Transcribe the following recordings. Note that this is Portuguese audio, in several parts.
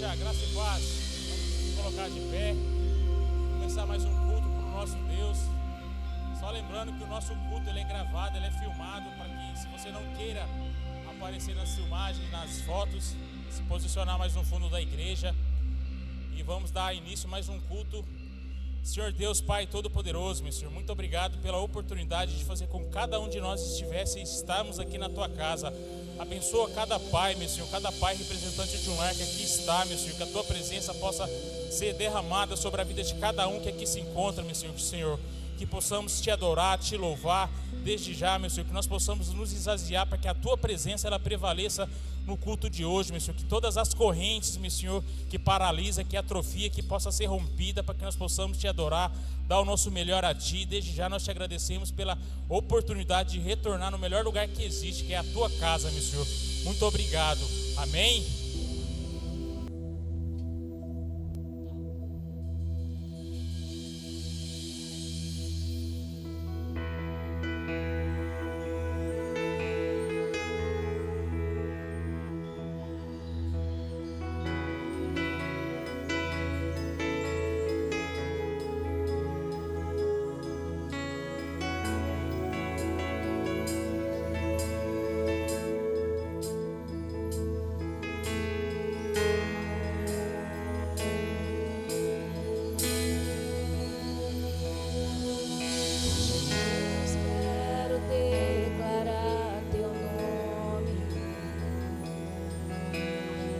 igreja, graça e paz. Vamos nos colocar de pé, começar mais um culto para o nosso Deus. Só lembrando que o nosso culto ele é gravado, ele é filmado, para que se você não queira aparecer nas filmagens, nas fotos, se posicionar mais no fundo da igreja. E vamos dar início a mais um culto. Senhor Deus, Pai Todo-Poderoso, meu Senhor, muito obrigado pela oportunidade de fazer com que cada um de nós estivesse e estarmos aqui na Tua casa. Abençoa cada pai, meu Senhor, cada pai representante de um lar que aqui está, meu Senhor, que a Tua presença possa ser derramada sobre a vida de cada um que aqui se encontra, meu Senhor, que possamos Te adorar, Te louvar desde já, meu Senhor, que nós possamos nos esvaziar para que a Tua presença ela prevaleça no culto de hoje, meu Senhor, que todas as correntes, meu Senhor, que paralisa, que atrofia, que possa ser rompida para que nós possamos Te adorar, dar o nosso melhor a Ti. Desde já nós Te agradecemos pela oportunidade de retornar no melhor lugar que existe, que é a Tua casa, meu Senhor. Muito obrigado. Amém?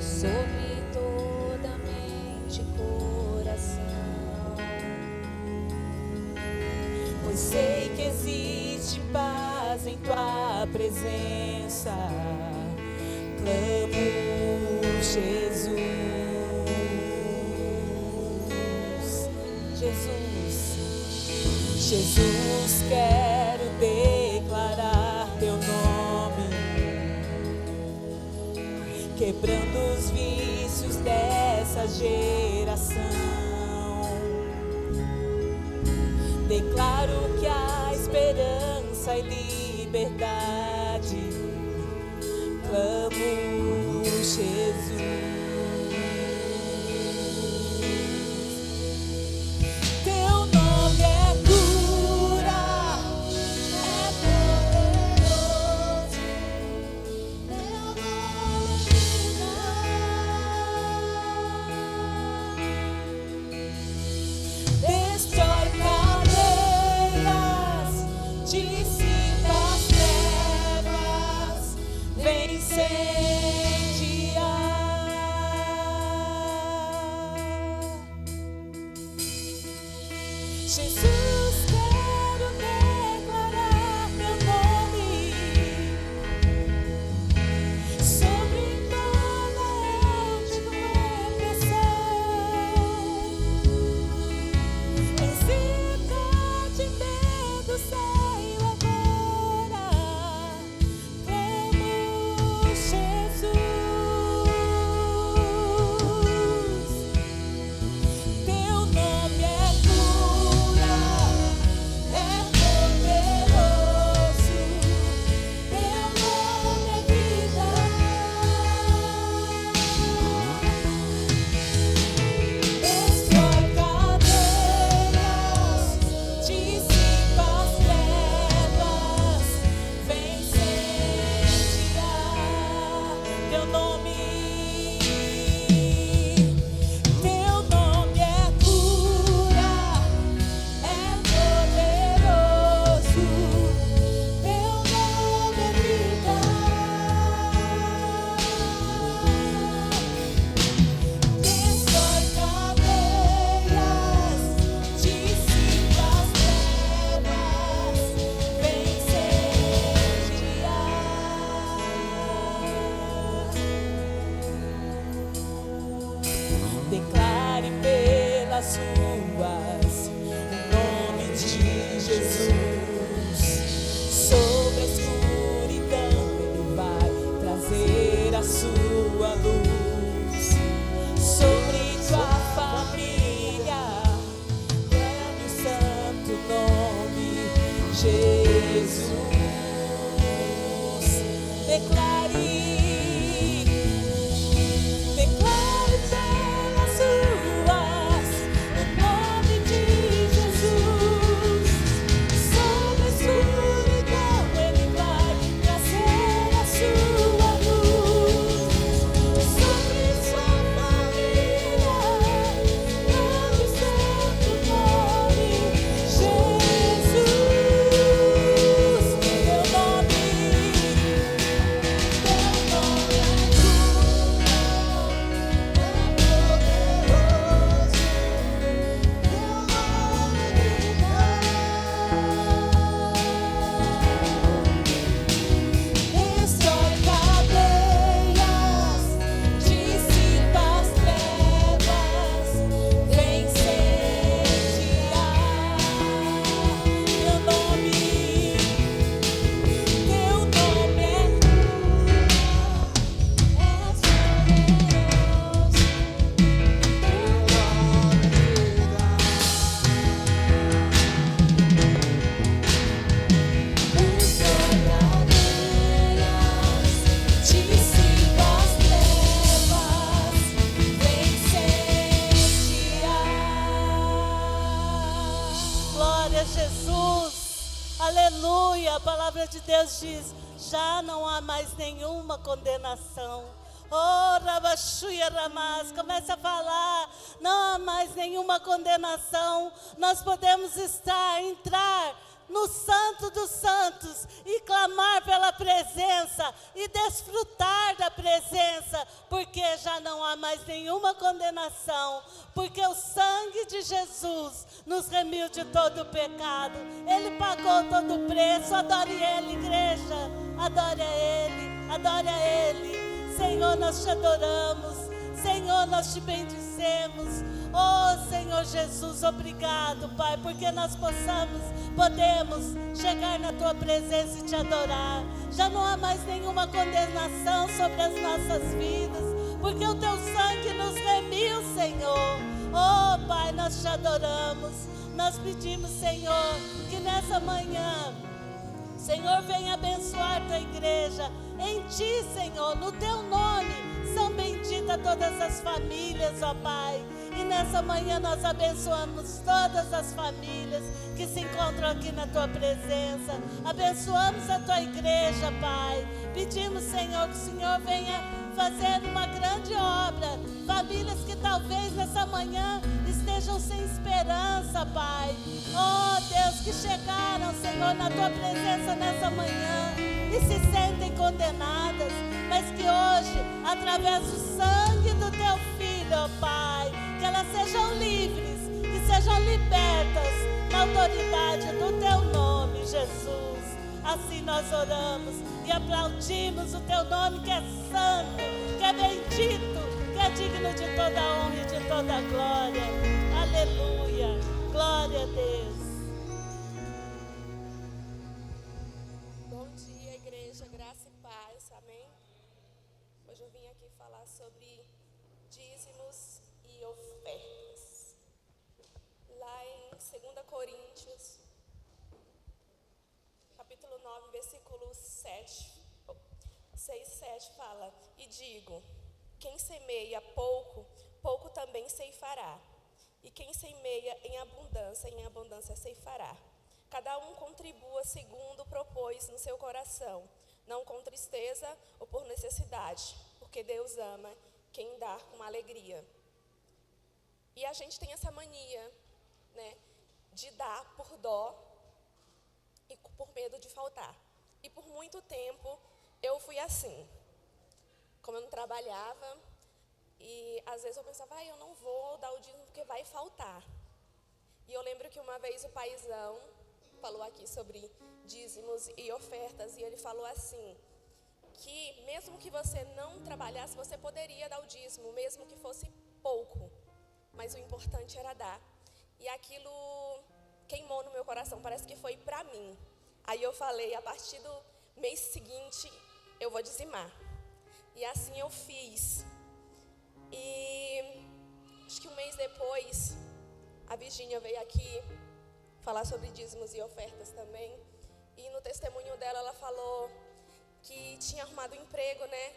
Sobre toda mente e coração, pois sei que existe paz em Tua presença. Clamo, Jesus, Jesus, Jesus, quero declarar Teu nome, quebrando os vícios dessa geração. Declaro que há esperança e liberdade. Clamo, Jesus. Teu nome é cura, é poderoso. Teu nome é vida. Destrói cadeias, dissipa as trevas, vem incendiar. Jesus, quero declarar Teu nome sobre toda antiga ansiedade, medo, saiu agora. Clamo, Jesus. Teu nome é cura, é poderoso. Teu nome é vida. Destrói cadeias, dissipa as trevas, vem incendiar. Teu nome é cura, é poderoso. Teu nome é vida. Destrói cadeias, dissipa as trevas, vem incendiar. Declare pelas ruas o nome de Jesus. Sobre a escuridão Ele vai trazer a sua luz. Sobre tua família, clame o santo nome Jesus. Declare, declare. Aleluia. A palavra de Deus diz: já não há mais nenhuma condenação. Oh, Rabaxuia Ramás, comece a falar, não há mais nenhuma condenação. Nós podemos entrar no Santo dos Santos e clamar pela presença e desfrutar da presença, porque já não há mais nenhuma condenação, porque o sangue de Jesus nos remiu de todo o pecado. Ele pagou todo o preço. Adore Ele, igreja, adore a Ele, adore a Ele. Senhor, nós te adoramos, Senhor, nós te bendizemos. Oh, Senhor Jesus, obrigado, Pai, porque nós podemos chegar na Tua presença e te adorar. Já não há mais nenhuma condenação sobre as nossas vidas, porque o Teu sangue nos remiu, Senhor. Oh, Pai, nós te adoramos. Nós pedimos, Senhor, que nessa manhã, Senhor, venha abençoar Tua igreja. Em Ti, Senhor, no Teu nome, são benditas todas as famílias, ó Pai. E nessa manhã nós abençoamos todas as famílias que se encontram aqui na Tua presença. Abençoamos a Tua igreja, Pai. Pedimos, Senhor, que o Senhor venha fazer uma grande obra. Famílias que talvez nessa manhã estejam sem esperança, Pai. Oh, Deus, que chegaram, Senhor, na Tua presença nessa manhã e se sentem condenadas, mas que hoje, através do sangue do Teu Filho, ó Pai, que elas sejam livres, que sejam libertas na autoridade do Teu nome, Jesus. Assim nós oramos e aplaudimos o Teu nome, que é santo, que é bendito, que é digno de toda honra e de toda glória. Aleluia, glória a Deus. Bom dia, igreja, graça e paz, amém? Hoje eu vim aqui falar sobre dízimos e ofertas. Lá em 2 Coríntios, capítulo 9, versículo 6, 7 fala: e digo, quem semeia pouco, pouco também ceifará. E quem semeia em abundância ceifará. Cada um contribua segundo propôs no seu coração, não com tristeza ou por necessidade, porque Deus ama quem dá com alegria. E a gente tem essa mania, né, de dar por dó e por medo de faltar. E por muito tempo eu fui assim. Como eu não trabalhava, e às vezes eu pensava, eu não vou dar o dízimo porque vai faltar. E eu lembro que uma vez o paizão falou aqui sobre dízimos e ofertas, e ele falou assim, que mesmo que você não trabalhasse, você poderia dar o dízimo, mesmo que fosse pouco, mas o importante era dar. E aquilo queimou no meu coração, parece que foi para mim. Aí eu falei, a partir do mês seguinte, eu vou dizimar. E assim eu fiz. E acho que um mês depois, a Virgínia veio aqui falar sobre dízimos e ofertas também. E no testemunho dela, ela falou que tinha arrumado um emprego, né,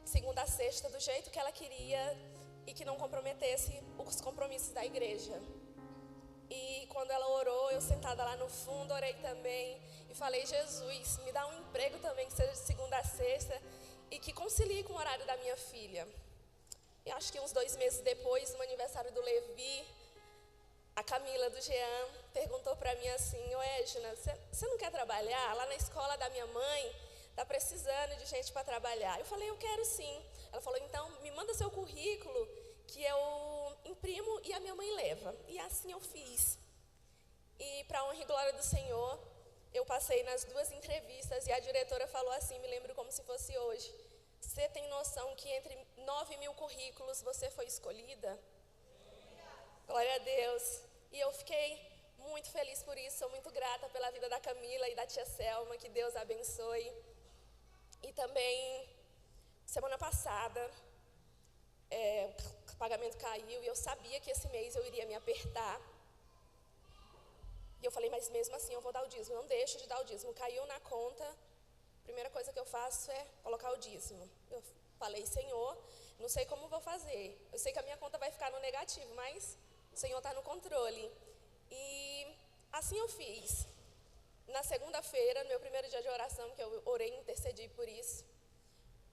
segunda a sexta, do jeito que ela queria e que não comprometesse os compromissos da igreja. E quando ela orou, eu sentada lá no fundo, orei também e falei, Jesus, me dá um emprego também que seja de segunda a sexta e que concilie com o horário da minha filha. E acho que uns 2 meses depois, no aniversário do Levi, a Camila do Jean perguntou para mim assim, ô Edna, você não quer trabalhar? Lá na escola da minha mãe, está precisando de gente para trabalhar. Eu falei, eu quero sim. Ela falou, então me manda seu currículo que eu imprimo e a minha mãe leva. E assim eu fiz. E para a honra e glória do Senhor, eu passei nas 2 entrevistas e a diretora falou assim, me lembro como se fosse hoje, você tem noção que entre 9.000 currículos você foi escolhida? Glória a Deus. E eu fiquei muito feliz por isso, sou muito grata pela vida da Camila e da tia Selma, que Deus abençoe. E também, semana passada, o pagamento caiu e eu sabia que esse mês eu iria me apertar. E eu falei, mas mesmo assim eu vou dar o dízimo, não deixo de dar o dízimo. Caiu na conta, a primeira coisa que eu faço é colocar o dízimo. Eu falei, Senhor, não sei como vou fazer. Eu sei que a minha conta vai ficar no negativo, mas o Senhor está no controle. E assim eu fiz. na segunda-feira, no meu primeiro dia de oração, que eu orei e intercedi por isso,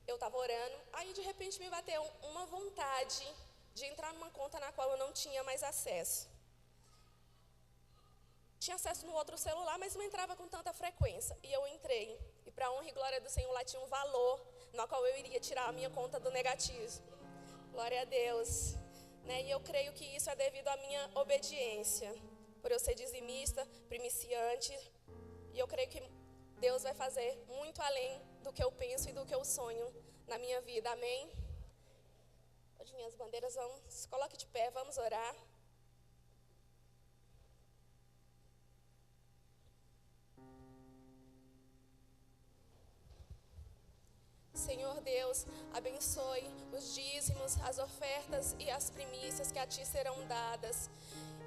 eu estava orando, aí de repente me bateu uma vontade de entrar numa conta na qual eu não tinha mais acesso. Tinha acesso no outro celular, mas não entrava com tanta frequência. E eu entrei. E para a honra e glória do Senhor, lá tinha um valor no qual eu iria tirar a minha conta do negativo. Glória a Deus. Né? E eu creio que isso é devido à minha obediência. Por eu ser dizimista, primiciante. E eu creio que Deus vai fazer muito além do que eu penso e do que eu sonho na minha vida. Amém? Hoje minhas bandeiras vão... Se coloque de pé, vamos orar. Senhor Deus, abençoe os dízimos, as ofertas e as primícias que a Ti serão dadas.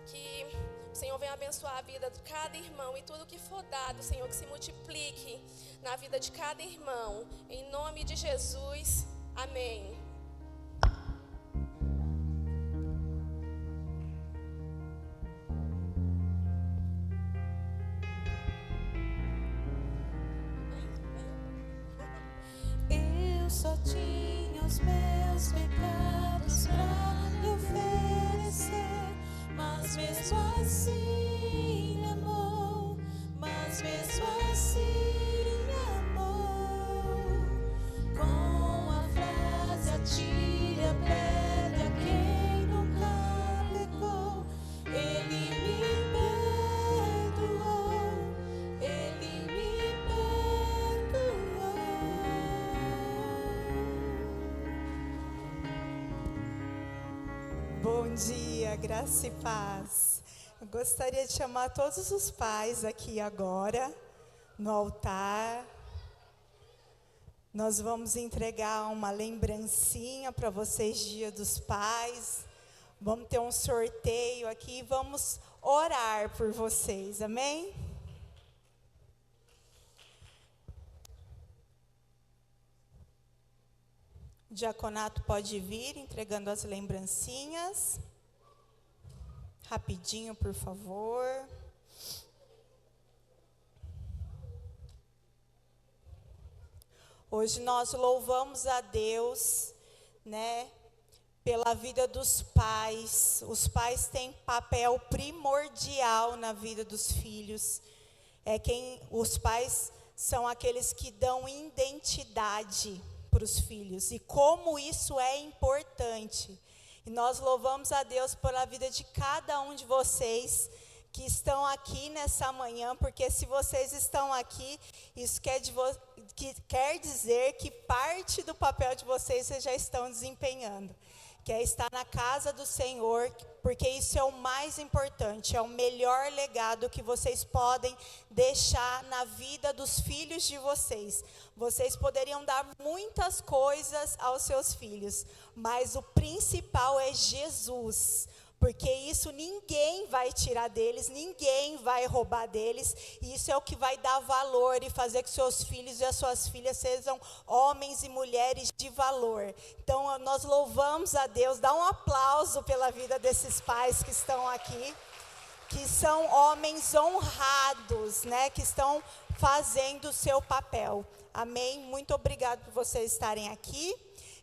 Que o Senhor venha abençoar a vida de cada irmão e tudo que for dado, Senhor, que se multiplique na vida de cada irmão. Em nome de Jesus, amém. Só tinha os meus pecados pra lhe oferecer, mas mesmo assim me amou, mas mesmo assim me amou. Com a frase atire a pedra quem nunca pecou, Ele me perdoou, Ele me perdoou. Bom dia, graça e paz. Eu gostaria de chamar todos os pais aqui agora, no altar. Nós vamos entregar uma lembrancinha para vocês, Dia dos Pais. Vamos ter um sorteio aqui e vamos orar por vocês, amém? O diaconato pode vir entregando as lembrancinhas. Rapidinho, por favor. Hoje nós louvamos a Deus, né, pela vida dos pais. Os pais têm papel primordial na vida dos filhos. Os pais são aqueles que dão identidade para os filhos, e como isso é importante. E nós louvamos a Deus pela vida de cada um de vocês que estão aqui nessa manhã, porque se vocês estão aqui, isso quer dizer que parte do papel de vocês já estão desempenhando, que é estar na casa do Senhor, porque isso é o mais importante, é o melhor legado que vocês podem deixar na vida dos filhos de vocês. Vocês poderiam dar muitas coisas aos seus filhos, mas o principal é Jesus, porque isso ninguém vai tirar deles, ninguém vai roubar deles, e isso é o que vai dar valor e fazer que seus filhos e as suas filhas sejam homens e mulheres de valor. Então, nós louvamos a Deus, dá um aplauso pela vida desses pais que estão aqui, que são homens honrados, né, que estão fazendo o seu papel. Amém? Muito obrigado por vocês estarem aqui.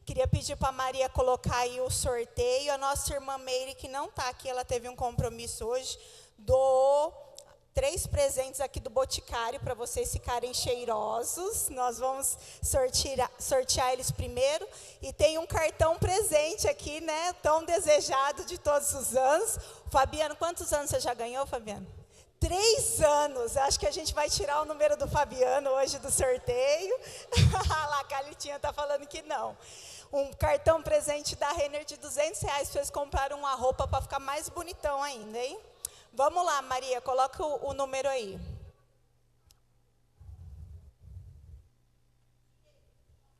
Queria pedir para a Maria colocar aí o sorteio. A nossa irmã Meire, que não está aqui, ela teve um compromisso hoje, doou 3 presentes aqui do Boticário para vocês ficarem cheirosos. Nós vamos sortear eles primeiro. E tem um cartão presente aqui, né? Tão desejado de todos os anos. Fabiano, quantos anos você já ganhou, Fabiano? 3 anos. Acho que a gente vai tirar o número do Fabiano hoje do sorteio. Lá, a Calitinha está falando que não. Um cartão presente da Renner de R$200 para vocês comprarem uma roupa para ficar mais bonitão ainda, hein? Vamos lá, Maria, coloca o número aí.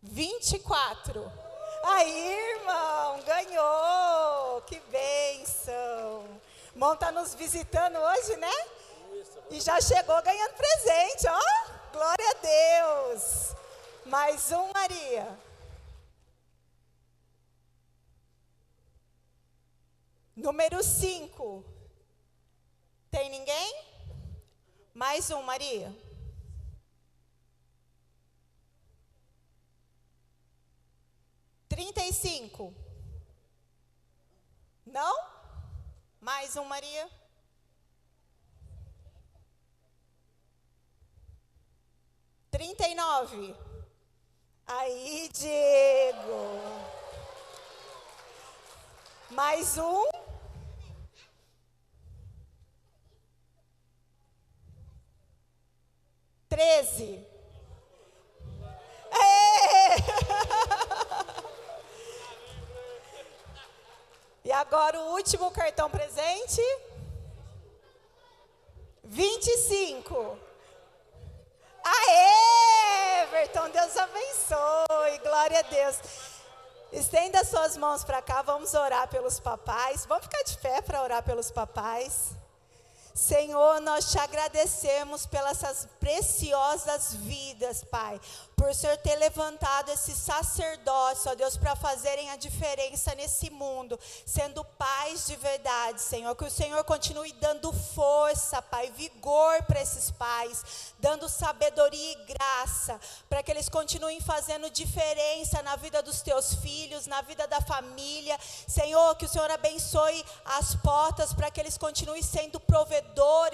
24. Aí, irmão, ganhou. Que bênção. O irmão está nos visitando hoje, né? E já chegou ganhando presente, ó. Glória a Deus. Mais um, Maria. Número 5. Tem ninguém? Mais um, Maria. $35. Não? Mais um, Maria. $39. Aí, Diego. Mais um. $13. E agora o último cartão presente. $25. Aê, Everton, Deus abençoe, glória a Deus. Estenda suas mãos para cá, vamos orar pelos papais. Vamos ficar de pé para orar pelos papais. Senhor, nós te agradecemos pelas essas preciosas vidas, Pai, por o Senhor ter levantado esse sacerdócio, ó Deus, para fazerem a diferença nesse mundo, sendo pais de verdade, Senhor. Que o Senhor continue dando força, Pai, vigor para esses pais, dando sabedoria e graça, para que eles continuem fazendo diferença na vida dos teus filhos, na vida da família. Senhor, que o Senhor abençoe as portas para que eles continuem sendo provedores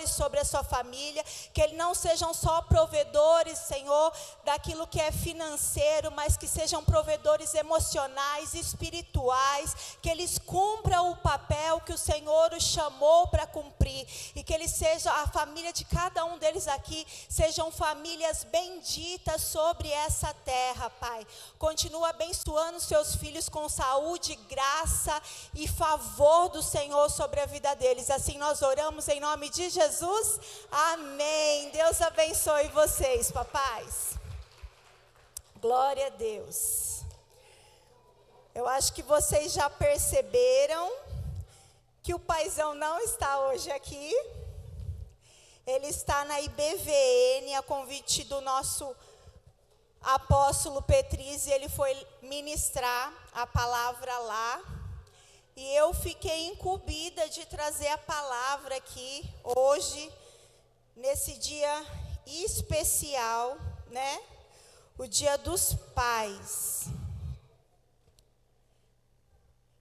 sobre a sua família, que eles não sejam só provedores, Senhor, daquilo que é financeiro, mas que sejam provedores emocionais, espirituais, que eles cumpram o papel que o Senhor os chamou para cumprir, e que eles sejam, a família de cada um deles aqui, sejam famílias benditas sobre essa terra, Pai. Continua abençoando os seus filhos com saúde, graça e favor do Senhor sobre a vida deles. Assim nós oramos em nome de Jesus. Amém. Deus abençoe vocês, papais. Glória a Deus. Eu acho que vocês já perceberam que o paizão não está hoje aqui. Ele está na IBVN, a convite do nosso apóstolo Petrizzi. Ele foi ministrar a palavra lá. E eu fiquei incumbida de trazer a palavra aqui hoje, nesse dia especial, né? O Dia dos Pais.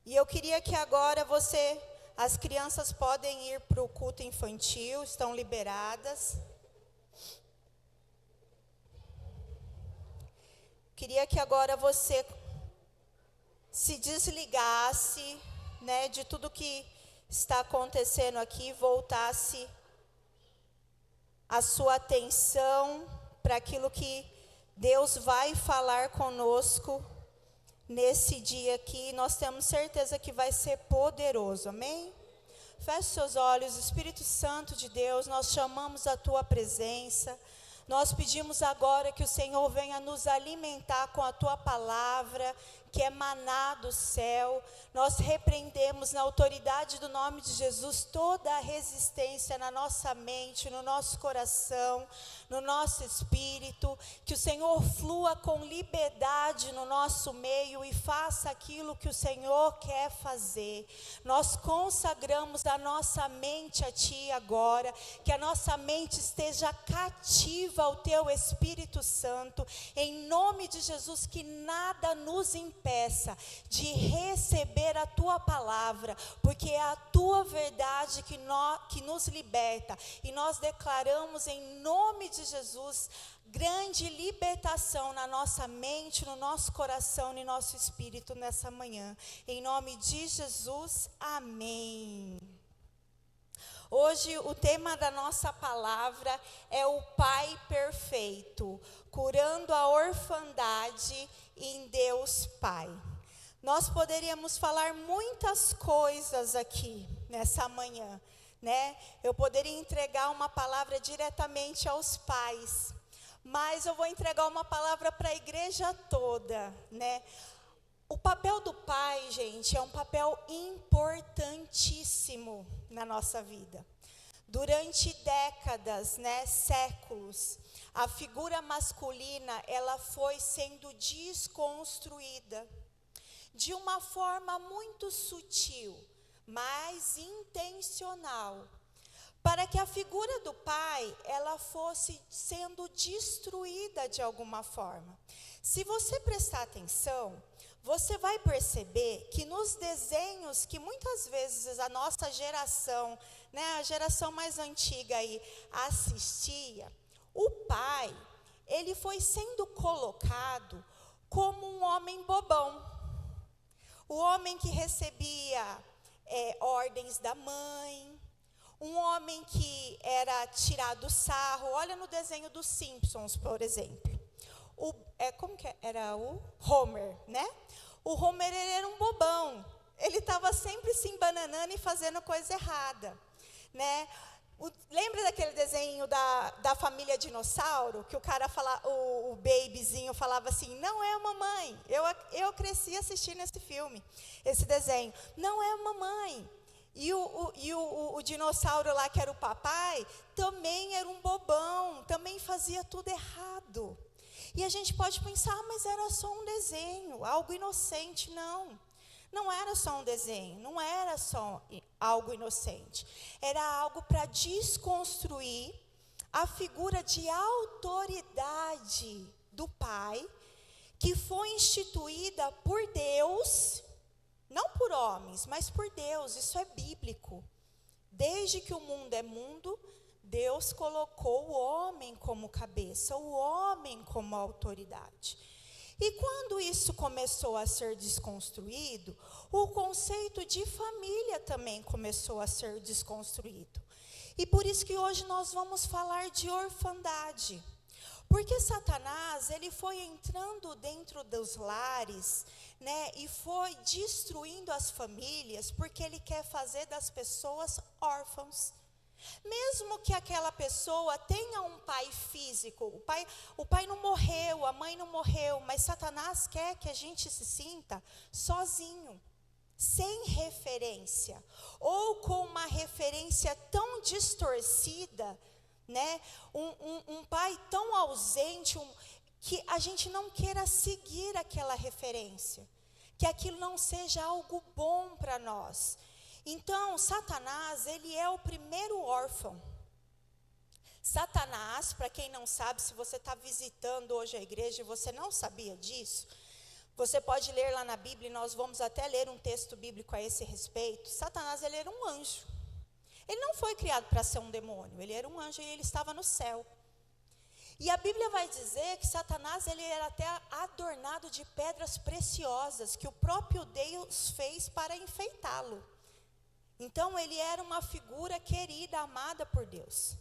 E eu queria que agora as crianças podem ir para o culto infantil, estão liberadas. Queria que agora você se desligasse, né, de tudo que está acontecendo aqui, voltasse a sua atenção para aquilo que Deus vai falar conosco nesse dia aqui. Nós temos certeza que vai ser poderoso, amém? Feche seus olhos. Espírito Santo de Deus, nós chamamos a tua presença. Nós pedimos agora que o Senhor venha nos alimentar com a tua palavra, que é maná do céu. Nós repreendemos na autoridade do nome de Jesus toda a resistência na nossa mente, no nosso coração, no nosso espírito. Que o Senhor flua com liberdade no nosso meio e faça aquilo que o Senhor quer fazer. Nós consagramos a nossa mente a Ti agora, que a nossa mente esteja cativa ao Teu Espírito Santo, em nome de Jesus, que nada nos impeça de receber a Tua palavra, porque é a Tua verdade que nos liberta, e nós declaramos em nome de Jesus grande libertação na nossa mente, no nosso coração e no nosso espírito nessa manhã, em nome de Jesus, amém. Hoje o tema da nossa palavra é o Pai Perfeito, curando a orfandade em Deus Pai. Nós poderíamos falar muitas coisas aqui nessa manhã, né? Eu poderia entregar uma palavra diretamente aos pais, mas eu vou entregar uma palavra para a igreja toda, né? O papel do pai, gente, é um papel importantíssimo na nossa vida. Durante décadas, né, séculos, a figura masculina, ela foi sendo desconstruída de uma forma muito sutil, mas intencional, para que a figura do pai, ela fosse sendo destruída de alguma forma. Se você prestar atenção, você vai perceber que nos desenhos que muitas vezes a nossa geração, né, a geração mais antiga aí, assistia, o pai, ele foi sendo colocado como um homem bobão. O homem que recebia ordens da mãe, um homem que era tirado sarro. Olha no desenho dos Simpsons, por exemplo. Como que era o Homer, né? O Homer, ele era um bobão. Ele estava sempre se embananando e fazendo coisa errada, né? Lembra daquele desenho da família dinossauro? Que o cara o babyzinho falava assim, não é a mamãe. Eu cresci assistindo esse filme, esse desenho. Não é a mamãe. E o dinossauro lá, que era o papai, também era um bobão, também fazia tudo errado. E a gente pode pensar, mas era só um desenho, algo inocente. Não, não era só um desenho, não era só algo inocente. Era algo para desconstruir a figura de autoridade do pai, que foi instituída por Deus, não por homens, mas por Deus. Isso é bíblico. Desde que o mundo é mundo, Deus colocou o homem como cabeça, o homem como autoridade. E quando isso começou a ser desconstruído, o conceito de família também começou a ser desconstruído. E por isso que hoje nós vamos falar de orfandade. Porque Satanás, ele foi entrando dentro dos lares, né, e foi destruindo as famílias, porque ele quer fazer das pessoas órfãos. Mesmo que aquela pessoa tenha um pai físico, o pai não morreu, a mãe não morreu, mas Satanás quer que a gente se sinta sozinho, sem referência, ou com uma referência tão distorcida, né? Um pai tão ausente, que a gente não queira seguir aquela referência, que aquilo não seja algo bom para nós. Então, Satanás, ele é o primeiro órfão. Satanás, para quem não sabe, se você está visitando hoje a igreja e você não sabia disso, você pode ler lá na Bíblia, e nós vamos até ler um texto bíblico a esse respeito. Satanás, ele era um anjo. Ele não foi criado para ser um demônio, ele era um anjo e ele estava no céu. E a Bíblia vai dizer que Satanás, ele era até adornado de pedras preciosas, que o próprio Deus fez para enfeitá-lo. Então, ele era uma figura querida, amada por Deus.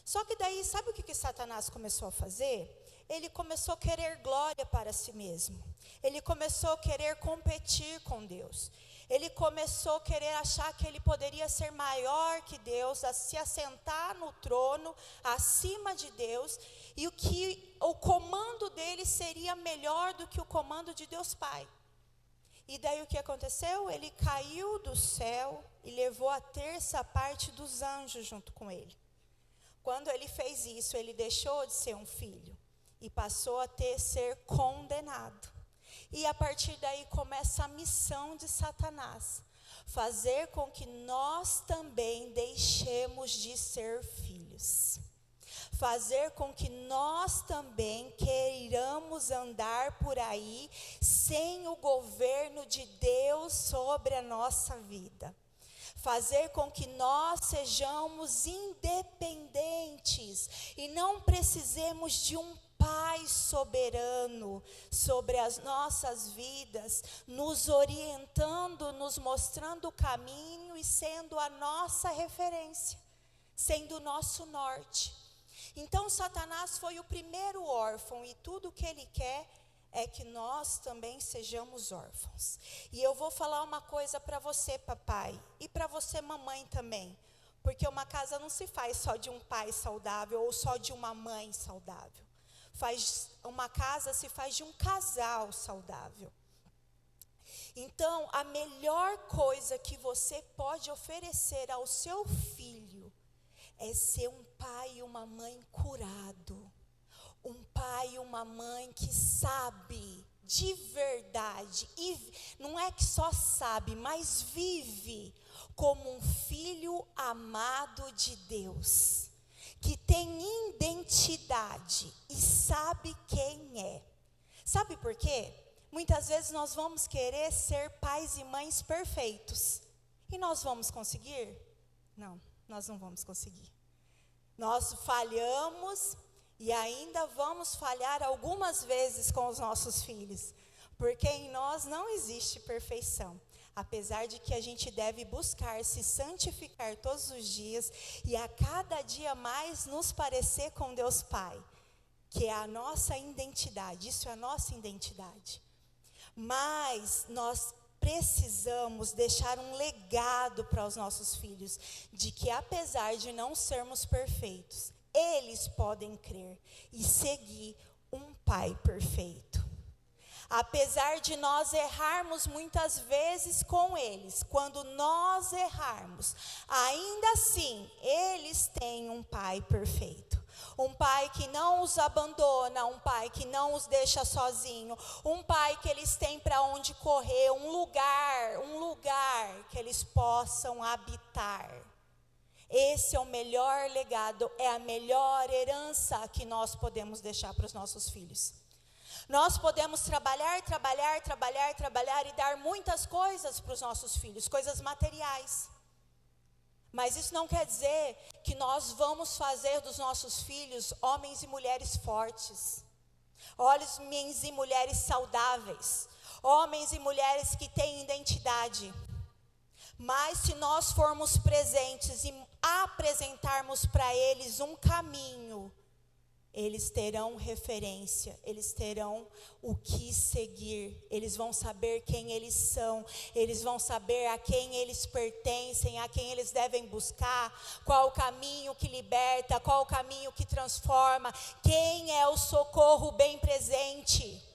Só que daí, sabe o que Satanás começou a fazer? Ele começou a querer glória para si mesmo. Ele começou a querer competir com Deus. Ele começou a querer achar que ele poderia ser maior que Deus, a se assentar no trono, acima de Deus, e que o comando dele seria melhor do que o comando de Deus Pai. E daí o que aconteceu? Ele caiu do céu e levou a terça parte dos anjos junto com ele. Quando ele fez isso, ele deixou de ser um filho e passou a ser condenado. E a partir daí começa a missão de Satanás, fazer com que nós também deixemos de ser filhos. Fazer com que nós também queiramos andar por aí sem o governo de Deus sobre a nossa vida. Fazer com que nós sejamos independentes e não precisemos de um Pai soberano sobre as nossas vidas, nos orientando, nos mostrando o caminho e sendo a nossa referência, sendo o nosso norte. Então, Satanás foi o primeiro órfão e tudo que ele quer é que nós também sejamos órfãos. E eu vou falar uma coisa para você, papai, e para você, mamãe também, porque uma casa não se faz só de um pai saudável ou só de uma mãe saudável. Uma casa se faz de um casal saudável. Então, a melhor coisa que você pode oferecer ao seu filho é ser um pai e uma mãe curado. Um pai e uma mãe que sabe de verdade, e não é que só sabe, mas vive como um filho amado de Deus, que tem identidade e sabe quem é. Sabe por quê? Muitas vezes nós vamos querer ser pais e mães perfeitos, e nós vamos conseguir? Não, nós não vamos conseguir. Nós falhamos e ainda vamos falhar algumas vezes com os nossos filhos, porque em nós não existe perfeição. Apesar de que a gente deve buscar se santificar todos os dias e a cada dia mais nos parecer com Deus Pai, que é a nossa identidade, isso é a nossa identidade. Mas nós precisamos deixar um legado para os nossos filhos, de que apesar de não sermos perfeitos, eles podem crer e seguir um Pai perfeito. Apesar de nós errarmos muitas vezes com eles, quando nós errarmos, ainda assim, eles têm um Pai perfeito. Um Pai que não os abandona, um Pai que não os deixa sozinho, um Pai que eles têm para onde correr, um lugar que eles possam habitar. Esse é o melhor legado, é a melhor herança que nós podemos deixar para os nossos filhos. Nós podemos trabalhar e dar muitas coisas para os nossos filhos, coisas materiais. Mas isso não quer dizer que nós vamos fazer dos nossos filhos homens e mulheres fortes, homens e mulheres saudáveis, homens e mulheres que têm identidade. Mas se nós formos presentes e apresentarmos para eles um caminho, eles terão referência, eles terão o que seguir, eles vão saber quem eles são, eles vão saber a quem eles pertencem, a quem eles devem buscar, qual o caminho que liberta, qual o caminho que transforma, quem é o socorro bem presente.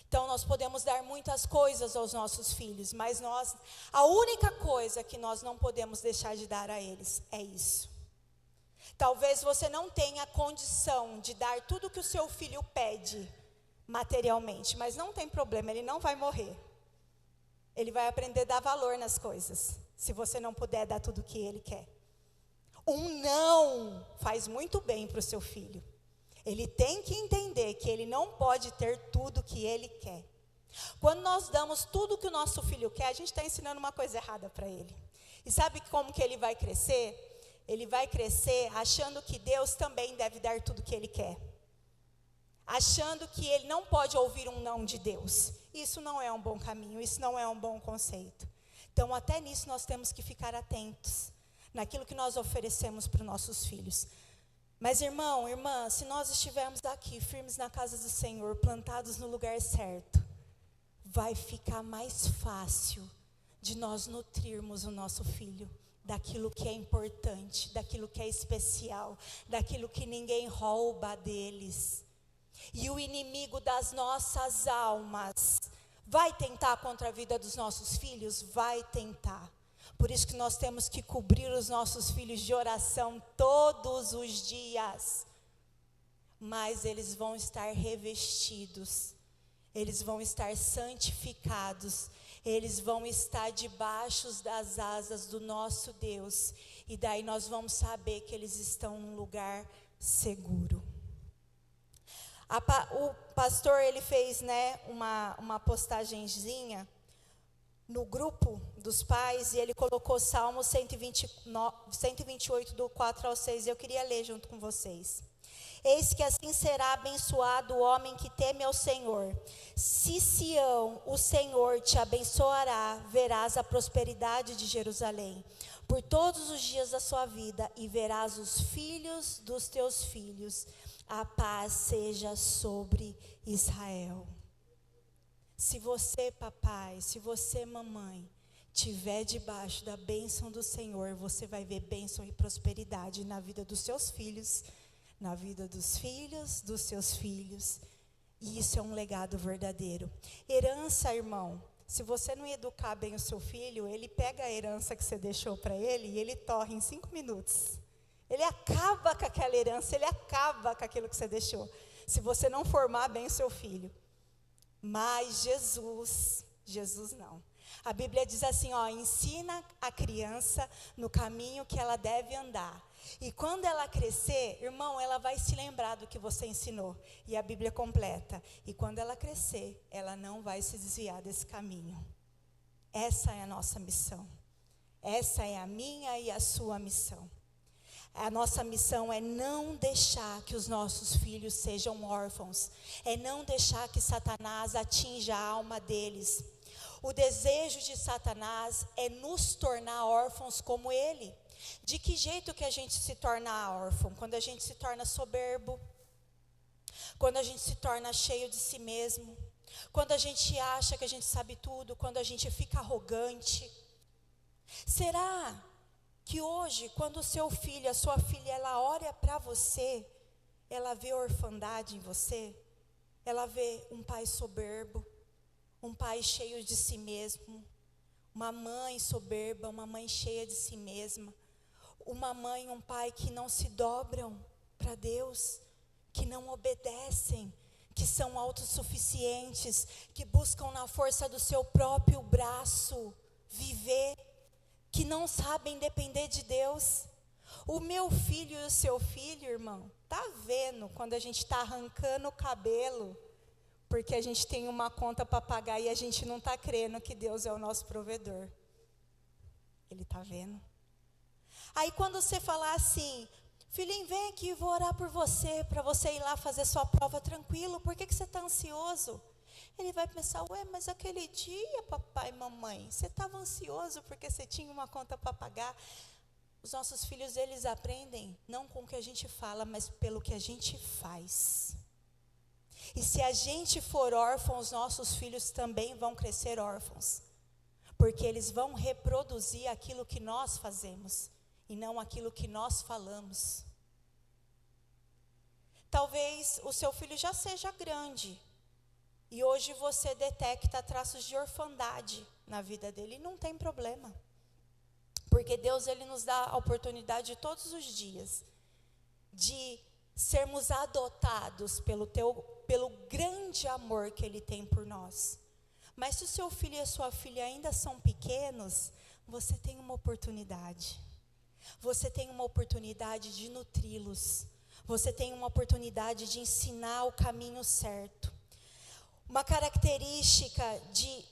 Então nós podemos dar muitas coisas aos nossos filhos, mas a única coisa que nós não podemos deixar de dar a eles é isso. Talvez você não tenha condição de dar tudo que o seu filho pede materialmente, mas não tem problema, ele não vai morrer. Ele vai aprender a dar valor nas coisas, se você não puder dar tudo o que ele quer. Um não faz muito bem para o seu filho. Ele tem que entender que ele não pode ter tudo o que ele quer. Quando nós damos tudo o que o nosso filho quer, a gente está ensinando uma coisa errada para ele. E sabe como que ele vai crescer? Ele vai crescer achando que Deus também deve dar tudo o que ele quer. Achando que ele não pode ouvir um não de Deus. Isso não é um bom caminho, isso não é um bom conceito. Então, até nisso nós temos que ficar atentos, naquilo que nós oferecemos para os nossos filhos. Mas, irmão, irmã, se nós estivermos aqui, firmes na casa do Senhor, plantados no lugar certo, vai ficar mais fácil de nós nutrirmos o nosso filho daquilo que é importante, daquilo que é especial, daquilo que ninguém rouba deles. E o inimigo das nossas almas vai tentar contra a vida dos nossos filhos? Vai tentar. Por isso que nós temos que cobrir os nossos filhos de oração todos os dias. Mas eles vão estar revestidos, eles vão estar santificados, eles vão estar debaixo das asas do nosso Deus. E daí nós vamos saber que eles estão num lugar seguro. O pastor, ele fez, uma postagenzinha no grupo dos pais, e ele colocou Salmo 128, do 4 ao 6, e eu queria ler junto com vocês. Eis que assim será abençoado o homem que teme ao Senhor. Se Sião, o Senhor te abençoará, verás a prosperidade de Jerusalém por todos os dias da sua vida, e verás os filhos dos teus filhos. A paz seja sobre Israel. Se você, papai, se você, mamãe, estiver debaixo da bênção do Senhor, você vai ver bênção e prosperidade na vida dos seus filhos, na vida dos filhos dos seus filhos. E isso é um legado verdadeiro. Herança, irmão, se você não educar bem o seu filho, ele pega a herança que você deixou para ele e ele torre em 5 minutos. Ele acaba com aquela herança, ele acaba com aquilo que você deixou, se você não formar bem o seu filho. Mas Jesus não. A Bíblia diz assim, ó, ensina a criança no caminho que ela deve andar. E quando ela crescer, irmão, ela vai se lembrar do que você ensinou. E a Bíblia completa. E quando ela crescer, ela não vai se desviar desse caminho. Essa é a nossa missão. Essa é a minha e a sua missão. A nossa missão é não deixar que os nossos filhos sejam órfãos. É não deixar que Satanás atinja a alma deles. O desejo de Satanás é nos tornar órfãos como ele. De que jeito que a gente se torna órfão? Quando a gente se torna soberbo. Quando a gente se torna cheio de si mesmo. Quando a gente acha que a gente sabe tudo. Quando a gente fica arrogante. Será que hoje, quando o seu filho, a sua filha, ela olha para você, ela vê orfandade em você? Ela vê um pai soberbo, um pai cheio de si mesmo, uma mãe soberba, uma mãe cheia de si mesma, uma mãe e um pai que não se dobram para Deus, que não obedecem, que são autossuficientes, que buscam na força do seu próprio braço viver, que não sabem depender de Deus. O meu filho e o seu filho, irmão, tá vendo quando a gente está arrancando o cabelo, porque a gente tem uma conta para pagar e a gente não está crendo que Deus é o nosso provedor. Ele está vendo. Aí quando você falar assim, filhinho, vem aqui, vou orar por você, para você ir lá fazer sua prova tranquilo, por que você está ansioso? Ele vai pensar, ué, mas aquele dia, papai e mamãe, você estava ansioso porque você tinha uma conta para pagar. Os nossos filhos, eles aprendem, não com o que a gente fala, mas pelo que a gente faz. E se a gente for órfão, os nossos filhos também vão crescer órfãos. Porque eles vão reproduzir aquilo que nós fazemos, e não aquilo que nós falamos. Talvez o seu filho já seja grande, e hoje você detecta traços de orfandade na vida dele, e não tem problema. Porque Deus, ele nos dá a oportunidade todos os dias de sermos adotados pelo grande amor que ele tem por nós. Mas se o seu filho e a sua filha ainda são pequenos, você tem uma oportunidade. Você tem uma oportunidade de nutri-los. Você tem uma oportunidade de ensinar o caminho certo. Uma característica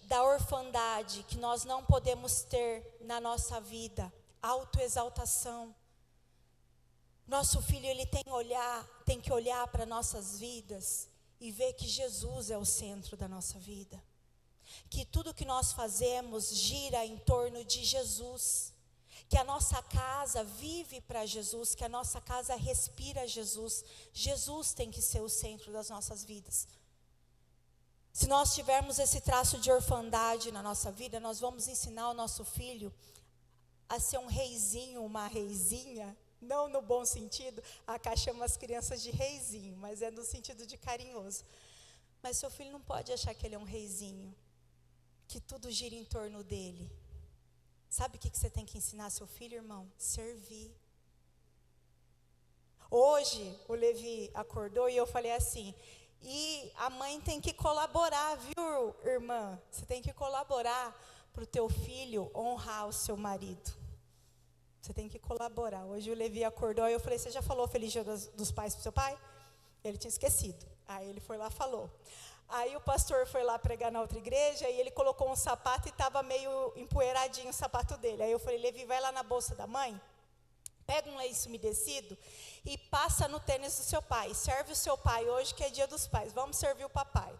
da orfandade que nós não podemos ter na nossa vida, autoexaltação. Nosso filho, ele tem que olhar para nossas vidas e ver que Jesus é o centro da nossa vida. Que tudo que nós fazemos gira em torno de Jesus. Que a nossa casa vive para Jesus, que a nossa casa respira Jesus. Jesus tem que ser o centro das nossas vidas. Se nós tivermos esse traço de orfandade na nossa vida, nós vamos ensinar o nosso filho a ser um reizinho, uma reizinha, não no bom sentido, a Cá chama as crianças de reizinho, mas é no sentido de carinhoso. Mas seu filho não pode achar que ele é um reizinho, que tudo gira em torno dele. Sabe o que você tem que ensinar seu filho, irmão? Servir. Hoje, o Levi acordou e eu falei assim, e a mãe tem que colaborar, viu, irmã? Você tem que colaborar para o teu filho honrar o seu marido. Você tem que colaborar. Hoje o Levi acordou e eu falei, você já falou Feliz Dia dos Pais para o seu pai? Ele tinha esquecido. Aí ele foi lá e falou. Aí o pastor foi lá pregar na outra igreja e ele colocou um sapato e estava meio empoeiradinho o sapato dele. Aí eu falei, Levi, vai lá na bolsa da mãe, pega um lenço umedecido e passa no tênis do seu pai. Serve o seu pai hoje que é dia dos pais. Vamos servir o papai.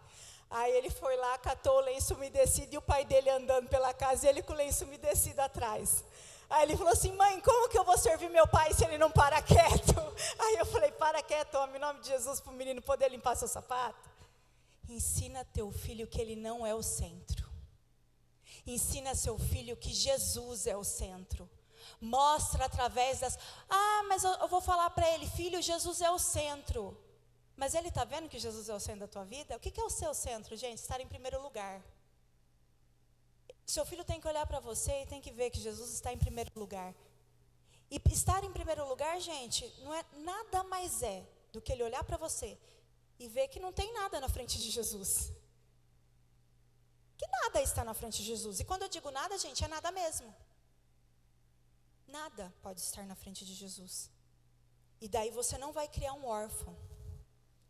Aí ele foi lá, catou o lenço umedecido e o pai dele andando pela casa e ele com o lenço umedecido atrás. Aí ele falou assim, mãe, como que eu vou servir meu pai se ele não para quieto? Aí eu falei, para quieto, homem, em nome de Jesus, para o menino poder limpar seu sapato. Ensina teu filho que ele não é o centro. Ensina seu filho que Jesus é o centro. Mostra através das... mas eu vou falar para ele, filho, Jesus é o centro. Mas ele está vendo que Jesus é o centro da tua vida? O que é o seu centro, gente? Estar em primeiro lugar. Seu filho tem que olhar para você e tem que ver que Jesus está em primeiro lugar. E estar em primeiro lugar, gente, não é nada mais do que ele olhar para você e ver que não tem nada na frente de Jesus. que nada está na frente de Jesus. E quando eu digo nada, gente, é nada mesmo. Nada pode estar na frente de Jesus. E daí você não vai criar um órfão.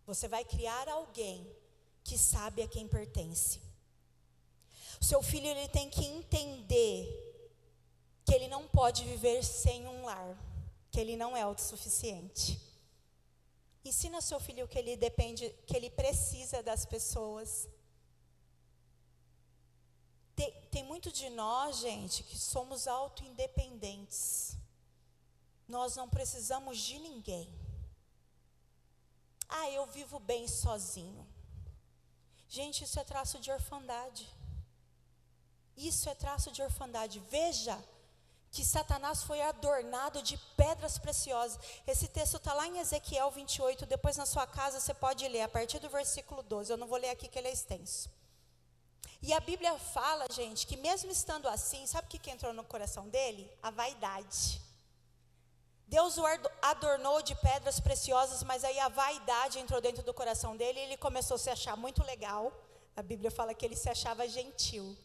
Você vai criar alguém que sabe a quem pertence. O seu filho, ele tem que entender que ele não pode viver sem um lar, que ele não é autossuficiente. Ensina seu filho que ele depende, que ele precisa das pessoas. Tem muito de nós, gente, que somos autoindependentes. Nós não precisamos de ninguém. Eu vivo bem sozinho. Gente, isso é traço de orfandade. Isso é traço de orfandade. Veja que Satanás foi adornado de pedras preciosas. Esse texto está lá em Ezequiel 28. Depois na sua casa você pode ler a partir do versículo 12. Eu não vou ler aqui que ele é extenso. E a Bíblia fala, gente, que mesmo estando assim, sabe o que entrou no coração dele? A vaidade. Deus o adornou de pedras preciosas, mas aí a vaidade entrou dentro do coração dele e ele começou a se achar muito legal. A Bíblia fala que ele se achava gentil.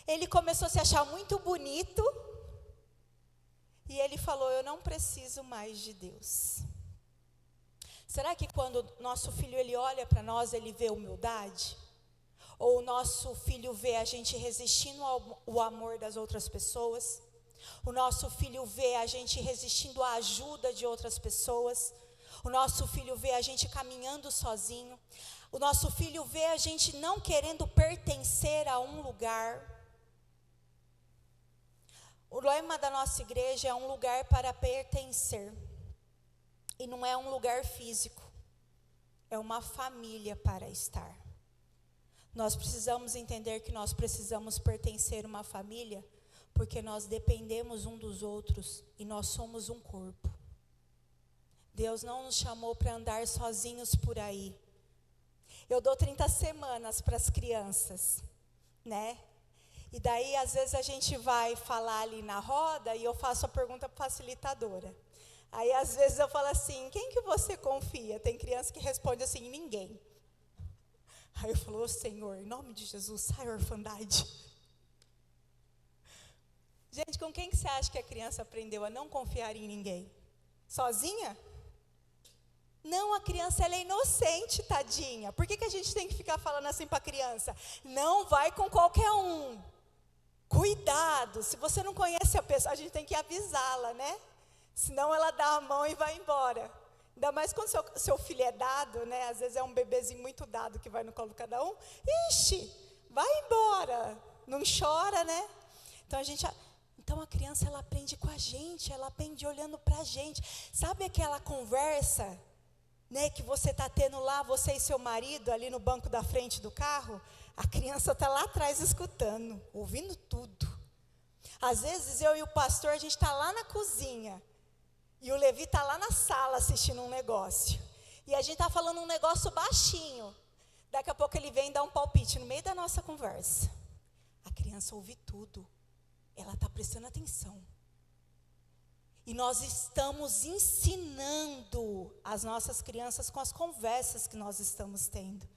Ele começou a se achar muito bonito e ele falou: eu não preciso mais de Deus. Será que quando nosso filho ele olha para nós, ele vê humildade? Ou o nosso filho vê a gente resistindo ao amor das outras pessoas? O nosso filho vê a gente resistindo à ajuda de outras pessoas? O nosso filho vê a gente caminhando sozinho? O nosso filho vê a gente não querendo pertencer a um lugar? O lema da nossa igreja é um lugar para pertencer. E não é um lugar físico. É uma família para estar. Nós precisamos entender que nós precisamos pertencer a uma família, porque nós dependemos um dos outros e nós somos um corpo. Deus não nos chamou para andar sozinhos por aí. Eu dou 30 semanas para as crianças, né? E daí, às vezes, a gente vai falar ali na roda e eu faço a pergunta facilitadora. Aí, às vezes, eu falo assim: quem que você confia? Tem criança que responde assim: ninguém. Aí eu falo: Senhor, em nome de Jesus, sai a orfandade. Gente, com quem que você acha que a criança aprendeu a não confiar em ninguém? Sozinha? Não, a criança ela é inocente, tadinha. Por que a gente tem que ficar falando assim para a criança? Não vai com qualquer um. Cuidado, se você não conhece a pessoa, a gente tem que avisá-la, né? Senão ela dá a mão e vai embora. Ainda mais quando seu filho é dado, né? Às vezes é um bebezinho muito dado que vai no colo de cada um. Ixi, vai embora. Não chora, né? Então a criança ela aprende com a gente, ela aprende olhando para a gente. Sabe aquela conversa, né, que você está tendo lá, você e seu marido, ali no banco da frente do carro? A criança está lá atrás escutando, ouvindo tudo. Às vezes eu e o pastor, a gente está lá na cozinha. E o Levi está lá na sala assistindo um negócio. E a gente está falando um negócio baixinho. Daqui a pouco ele vem dar um palpite no meio da nossa conversa. A criança ouve tudo. Ela está prestando atenção. E nós estamos ensinando as nossas crianças com as conversas que nós estamos tendo.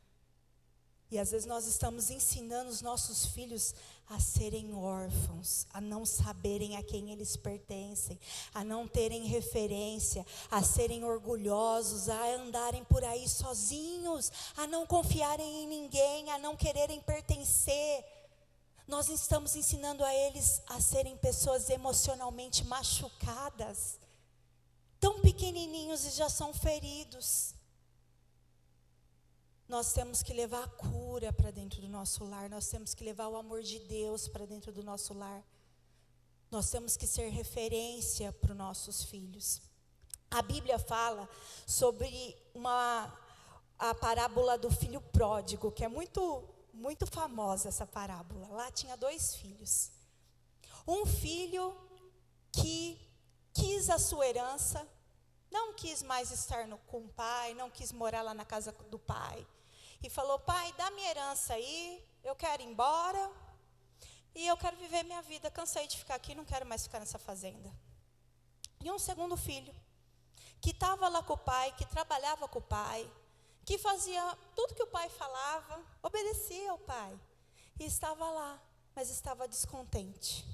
E às vezes nós estamos ensinando os nossos filhos a serem órfãos, a não saberem a quem eles pertencem, a não terem referência, a serem orgulhosos, a andarem por aí sozinhos, a não confiarem em ninguém, a não quererem pertencer. Nós estamos ensinando a eles a serem pessoas emocionalmente machucadas, tão pequenininhos e já são feridos. Nós temos que levar a cura para dentro do nosso lar. Nós temos que levar o amor de Deus para dentro do nosso lar. Nós temos que ser referência para os nossos filhos. A Bíblia fala sobre a parábola do filho pródigo, que é muito famosa essa parábola. Lá tinha 2 filhos. Um filho que quis a sua herança, não quis mais estar com o pai, não quis morar lá na casa do pai. E falou: pai, dá minha herança aí, eu quero ir embora. E eu quero viver minha vida, cansei de ficar aqui, não quero mais ficar nessa fazenda. E um segundo filho, que estava lá com o pai, que trabalhava com o pai, que fazia tudo que o pai falava, obedecia ao pai. e estava lá, mas estava descontente.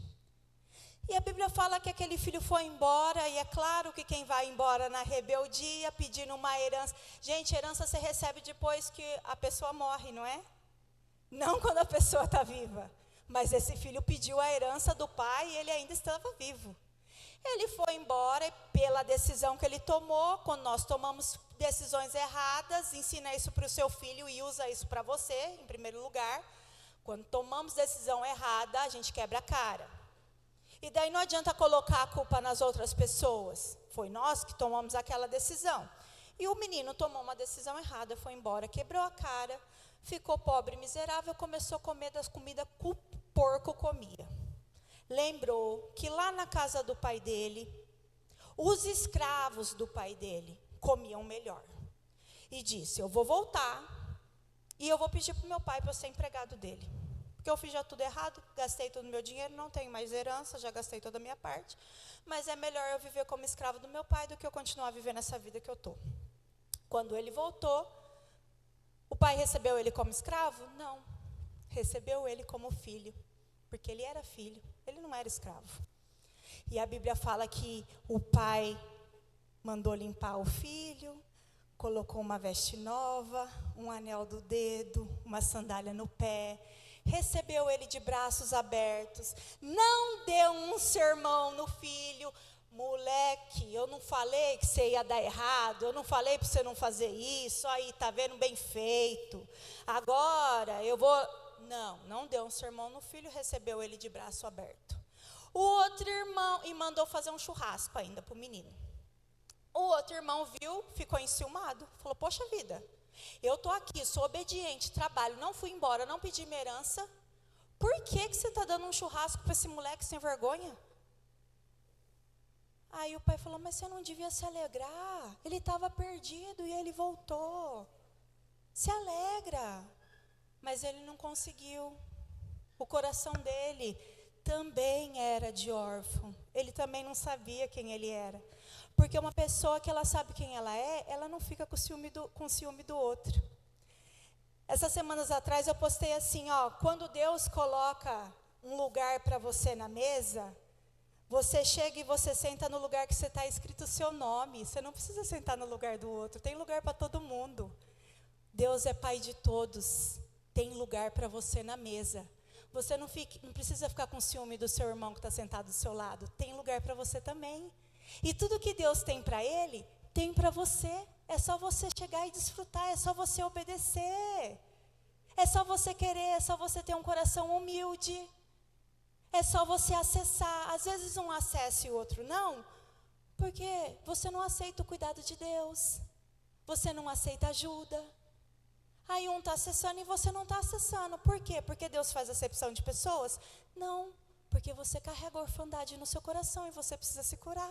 E a Bíblia fala que aquele filho foi embora, e é claro que quem vai embora na rebeldia, pedindo uma herança. Gente, herança você recebe depois que a pessoa morre, não é? Não quando a pessoa está viva. Mas esse filho pediu a herança do pai e ele ainda estava vivo. Ele foi embora e pela decisão que ele tomou, quando nós tomamos decisões erradas, ensina isso para o seu filho e usa isso para você, em primeiro lugar. Quando tomamos decisão errada, a gente quebra a cara. E daí não adianta colocar a culpa nas outras pessoas. Foi nós que tomamos aquela decisão. E o menino tomou uma decisão errada, foi embora, quebrou a cara, ficou pobre, miserável, começou a comer das comidas que o porco comia. Lembrou que lá na casa do pai dele, os escravos do pai dele comiam melhor. E disse, eu vou voltar e eu vou pedir para o meu pai para eu ser empregado dele. Porque eu fiz já tudo errado, gastei todo o meu dinheiro, não tenho mais herança, já gastei toda a minha parte. Mas é melhor eu viver como escravo do meu pai do que eu continuar vivendo essa vida que eu estou. Quando ele voltou, o pai recebeu ele como escravo? Não. Recebeu ele como filho. Porque ele era filho, ele não era escravo. E a Bíblia fala que o pai mandou limpar o filho, colocou uma veste nova, um anel do dedo, uma sandália no pé, recebeu ele de braços abertos, não deu um sermão no filho. Moleque, eu não falei que você ia dar errado, eu não falei para você não fazer isso, aí tá vendo, bem feito, agora eu vou... Não deu um sermão no filho, recebeu ele de braço aberto. O outro irmão, e mandou fazer um churrasco ainda para o menino. O outro irmão viu, ficou enciumado, falou, poxa vida, eu estou aqui, sou obediente, trabalho, não fui embora, não pedi minha herança, por que você está dando um churrasco para esse moleque sem vergonha? Aí o pai falou, mas você não devia se alegrar, ele estava perdido e ele voltou, se alegra. Mas ele não conseguiu. O coração dele também era de órfão. Ele também não sabia quem ele era. Porque uma pessoa que ela sabe quem ela é, ela não fica com ciúme do outro. Essas semanas atrás eu postei assim, quando Deus coloca um lugar para você na mesa, você chega e você senta no lugar que você está escrito o seu nome. Você não precisa sentar no lugar do outro. Tem lugar para todo mundo. Deus é pai de todos. Tem lugar para você na mesa. Você não precisa ficar com ciúme do seu irmão que está sentado do seu lado. Tem lugar para você também. E tudo que Deus tem para ele, tem para você. É só você chegar e desfrutar, é só você obedecer. É só você querer, é só você ter um coração humilde. É só você acessar. Às vezes um acessa e o outro não, porque você não aceita o cuidado de Deus. Você não aceita ajuda. Aí um está acessando e você não está acessando. Por quê? Porque Deus faz acepção de pessoas? Não, porque você carrega a orfandade no seu coração e você precisa se curar.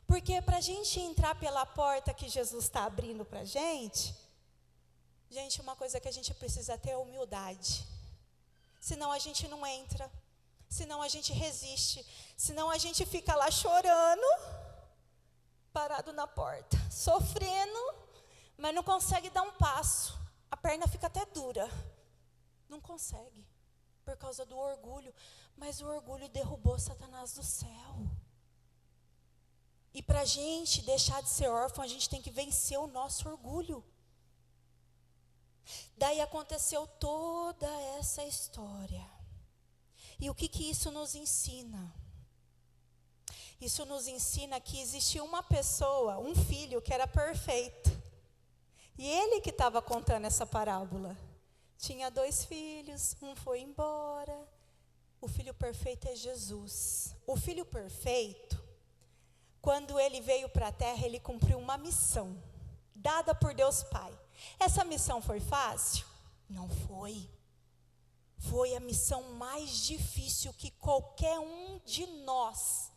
Porque para a gente entrar pela porta que Jesus está abrindo para a gente, uma coisa que a gente precisa ter é humildade. Senão a gente não entra, senão a gente resiste, senão a gente fica lá chorando, parado na porta, sofrendo, mas não consegue dar um passo. A perna fica até dura. Não consegue. Por causa do orgulho. Mas o orgulho derrubou Satanás do céu. E para a gente deixar de ser órfão, a gente tem que vencer o nosso orgulho. Daí aconteceu toda essa história. E o que isso nos ensina? Isso nos ensina que existia uma pessoa, um filho que era perfeito. E ele que estava contando essa parábola. Tinha 2 filhos, um foi embora. O filho perfeito é Jesus. O filho perfeito, quando ele veio para a terra, ele cumpriu uma missão, dada por Deus Pai. Essa missão foi fácil? Não foi. Foi a missão mais difícil que qualquer um de nós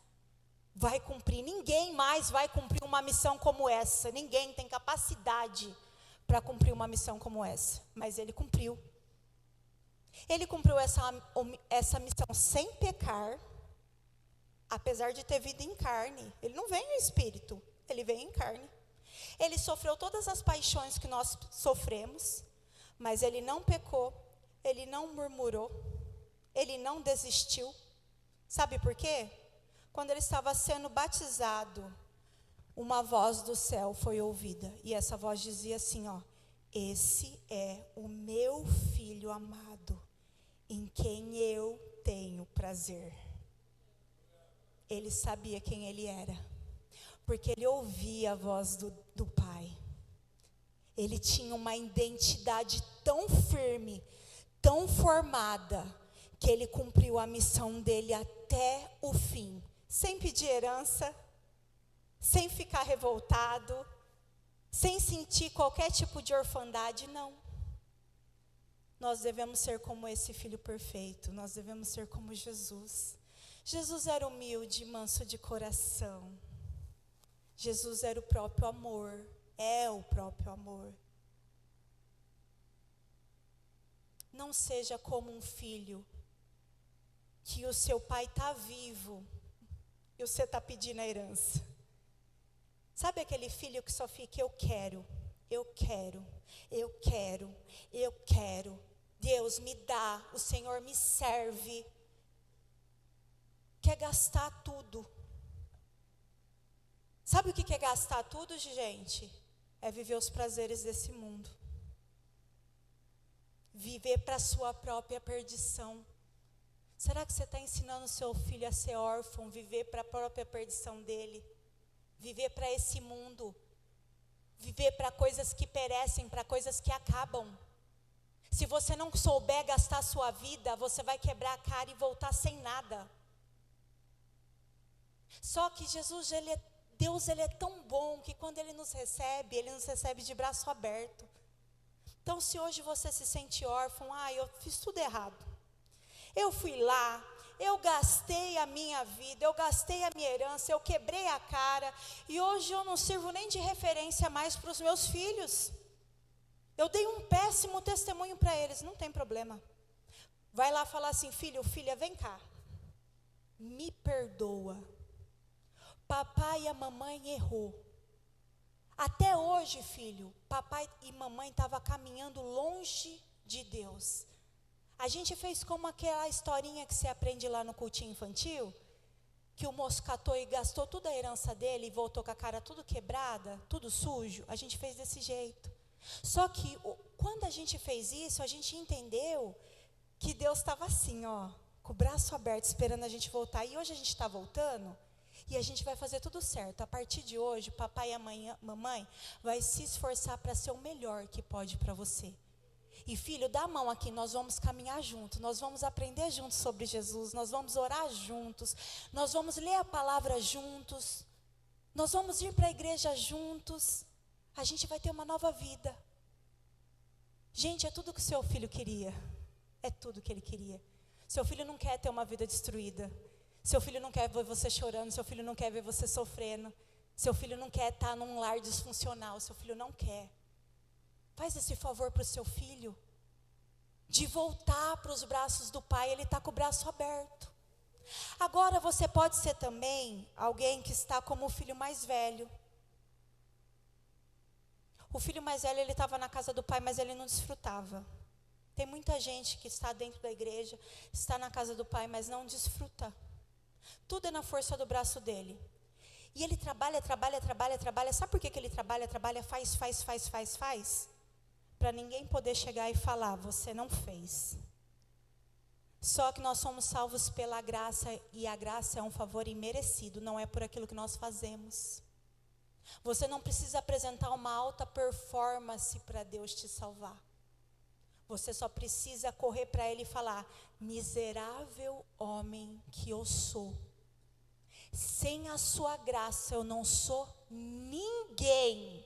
vai cumprir. Ninguém mais vai cumprir uma missão como essa. Ninguém tem capacidade para cumprir uma missão como essa, mas ele cumpriu. Ele cumpriu essa missão sem pecar, apesar de ter vida em carne. Ele não veio em espírito, ele veio em carne. Ele sofreu todas as paixões que nós sofremos, mas ele não pecou, ele não murmurou, ele não desistiu. Sabe por quê? Quando ele estava sendo batizado, uma voz do céu foi ouvida. E essa voz dizia assim, ó: esse é o meu filho amado, em quem eu tenho prazer. Ele sabia quem ele era, porque ele ouvia a voz do Pai. Ele tinha uma identidade tão firme, tão formada, que ele cumpriu a missão dele até o fim, sem pedir herança, sem ficar revoltado, sem sentir qualquer tipo de orfandade, não. Nós devemos ser como esse filho perfeito, nós devemos ser como Jesus. Jesus era humilde, manso de coração. Jesus era o próprio amor, é o próprio amor. Não seja como um filho que o seu pai está vivo e você está pedindo a herança. Sabe aquele filho que só fica, eu quero, eu quero, eu quero, eu quero. Deus me dá, o Senhor me serve. Quer gastar tudo. Sabe o que é gastar tudo, gente? É viver os prazeres desse mundo. Viver para a sua própria perdição. Será que você está ensinando o seu filho a ser órfão, viver para a própria perdição dele? Viver para esse mundo? Viver para coisas que perecem, para coisas que acabam? Se você não souber gastar a sua vida, você vai quebrar a cara e voltar sem nada. Só que Jesus, Deus, Ele é tão bom que quando Ele nos recebe de braço aberto. Então, se hoje você se sente órfão, eu fiz tudo errado. Eu fui lá, eu gastei a minha vida, eu gastei a minha herança, eu quebrei a cara, e hoje eu não sirvo nem de referência mais para os meus filhos. Eu dei um péssimo testemunho para eles, não tem problema. Vai lá falar assim, filho, filha, vem cá. Me perdoa. Papai e a mamãe errou. Até hoje, filho, papai e mamãe estavam caminhando longe de Deus. A gente fez como aquela historinha que você aprende lá no cultinho infantil, que o moço catou e gastou toda a herança dele e voltou com a cara tudo quebrada, tudo sujo. A gente fez desse jeito. Só que quando a gente fez isso, a gente entendeu que Deus estava assim, ó, com o braço aberto, esperando a gente voltar. E hoje a gente está voltando. E a gente vai fazer tudo certo. A partir de hoje, papai e mamãe vai se esforçar para ser o melhor que pode para você. E filho, dá a mão aqui, nós vamos caminhar juntos, nós vamos aprender juntos sobre Jesus, nós vamos orar juntos, nós vamos ler a palavra juntos, nós vamos ir para a igreja juntos, a gente vai ter uma nova vida. Gente, é tudo que o seu filho queria, é tudo que ele queria. Seu filho não quer ter uma vida destruída. Seu filho não quer ver você chorando, seu filho não quer ver você sofrendo, seu filho não quer estar num lar disfuncional, seu filho não quer. Faz esse favor para o seu filho, de voltar para os braços do pai, ele está com o braço aberto. Agora você pode ser também alguém que está como o filho mais velho. O filho mais velho, ele estava na casa do pai, mas ele não desfrutava. Tem muita gente que está dentro da igreja, está na casa do pai, mas não desfruta. Tudo é na força do braço dele. E ele trabalha. Sabe por que ele trabalha, faz? Para ninguém poder chegar e falar, você não fez. Só que nós somos salvos pela graça, e a graça é um favor imerecido, não é por aquilo que nós fazemos. Você não precisa apresentar uma alta performance para Deus te salvar. Você só precisa correr para Ele e falar, miserável homem que eu sou. Sem a sua graça eu não sou ninguém.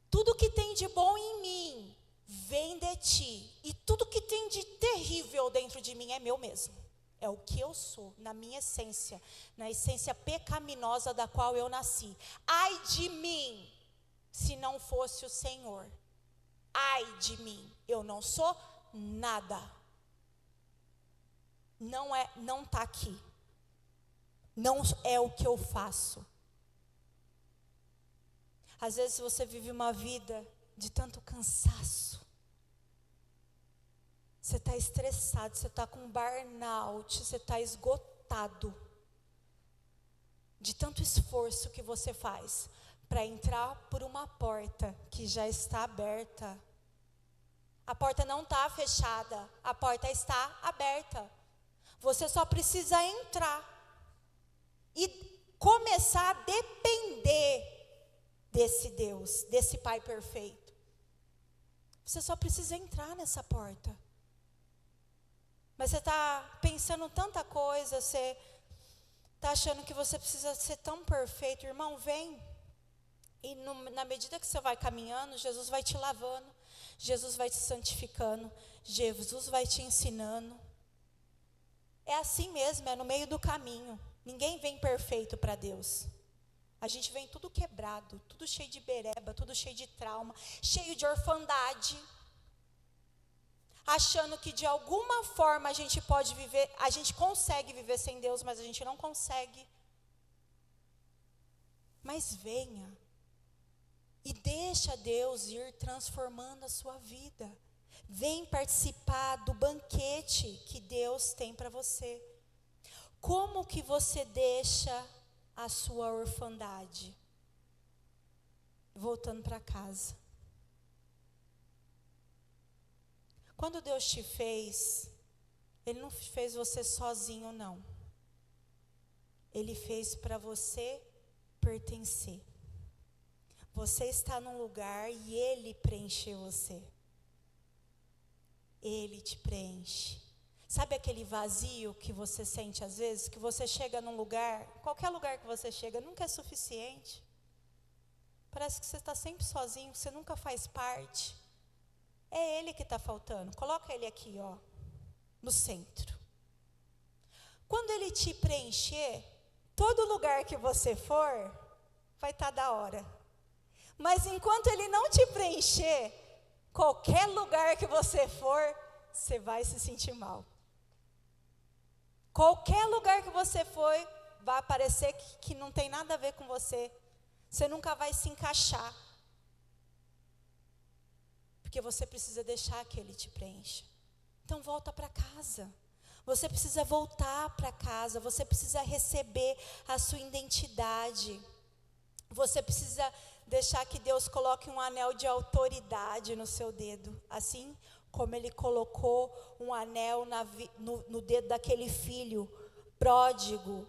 Tudo que tem de bom em mim vem de ti. E tudo que tem de terrível dentro de mim é meu mesmo. É o que eu sou, na minha essência, na essência pecaminosa da qual eu nasci. Ai de mim, se não fosse o Senhor. Ai de mim, eu não sou nada. Não está aqui. Não é o que eu faço. Às vezes você vive uma vida de tanto cansaço, Você está estressado, você está com burnout, você está esgotado de tanto esforço que você faz para entrar por uma porta que já está aberta. A porta não está fechada, a porta está aberta. Você só precisa entrar e começar a depender desse Deus, desse Pai perfeito. Você só precisa entrar nessa porta. Mas você está pensando tanta coisa, você está achando que você precisa ser tão perfeito. Irmão, vem. E na medida que você vai caminhando, Jesus vai te lavando, Jesus vai te santificando, Jesus vai te ensinando. É assim mesmo, é no meio do caminho. Ninguém vem perfeito para Deus. A gente vem tudo quebrado, tudo cheio de bereba, tudo cheio de trauma, cheio de orfandade. Achando que de alguma forma a gente pode viver, a gente consegue viver sem Deus, mas a gente não consegue. Mas venha e deixa Deus ir transformando a sua vida. Vem participar do banquete que Deus tem para você. Como que você deixa a sua orfandade? Voltando para casa. Quando Deus te fez, Ele não fez você sozinho, não. Ele fez para você pertencer. Você está num lugar e Ele preenche você. Ele te preenche. Sabe aquele vazio que você sente às vezes? Que você chega num lugar, qualquer lugar que você chega, nunca é suficiente. Parece que você está sempre sozinho, que você nunca faz parte. É Ele que está faltando. Coloca Ele aqui, ó, no centro. Quando Ele te preencher, todo lugar que você for, vai estar da hora. Mas enquanto Ele não te preencher, qualquer lugar que você for, você vai se sentir mal. Qualquer lugar que você for, vai parecer que não tem nada a ver com você. Você nunca vai se encaixar. Porque você precisa deixar que Ele te preencha. Então volta para casa. Você precisa voltar para casa. Você precisa receber a sua identidade. Você precisa deixar que Deus coloque um anel de autoridade no seu dedo. Assim como Ele colocou um anel no dedo daquele filho pródigo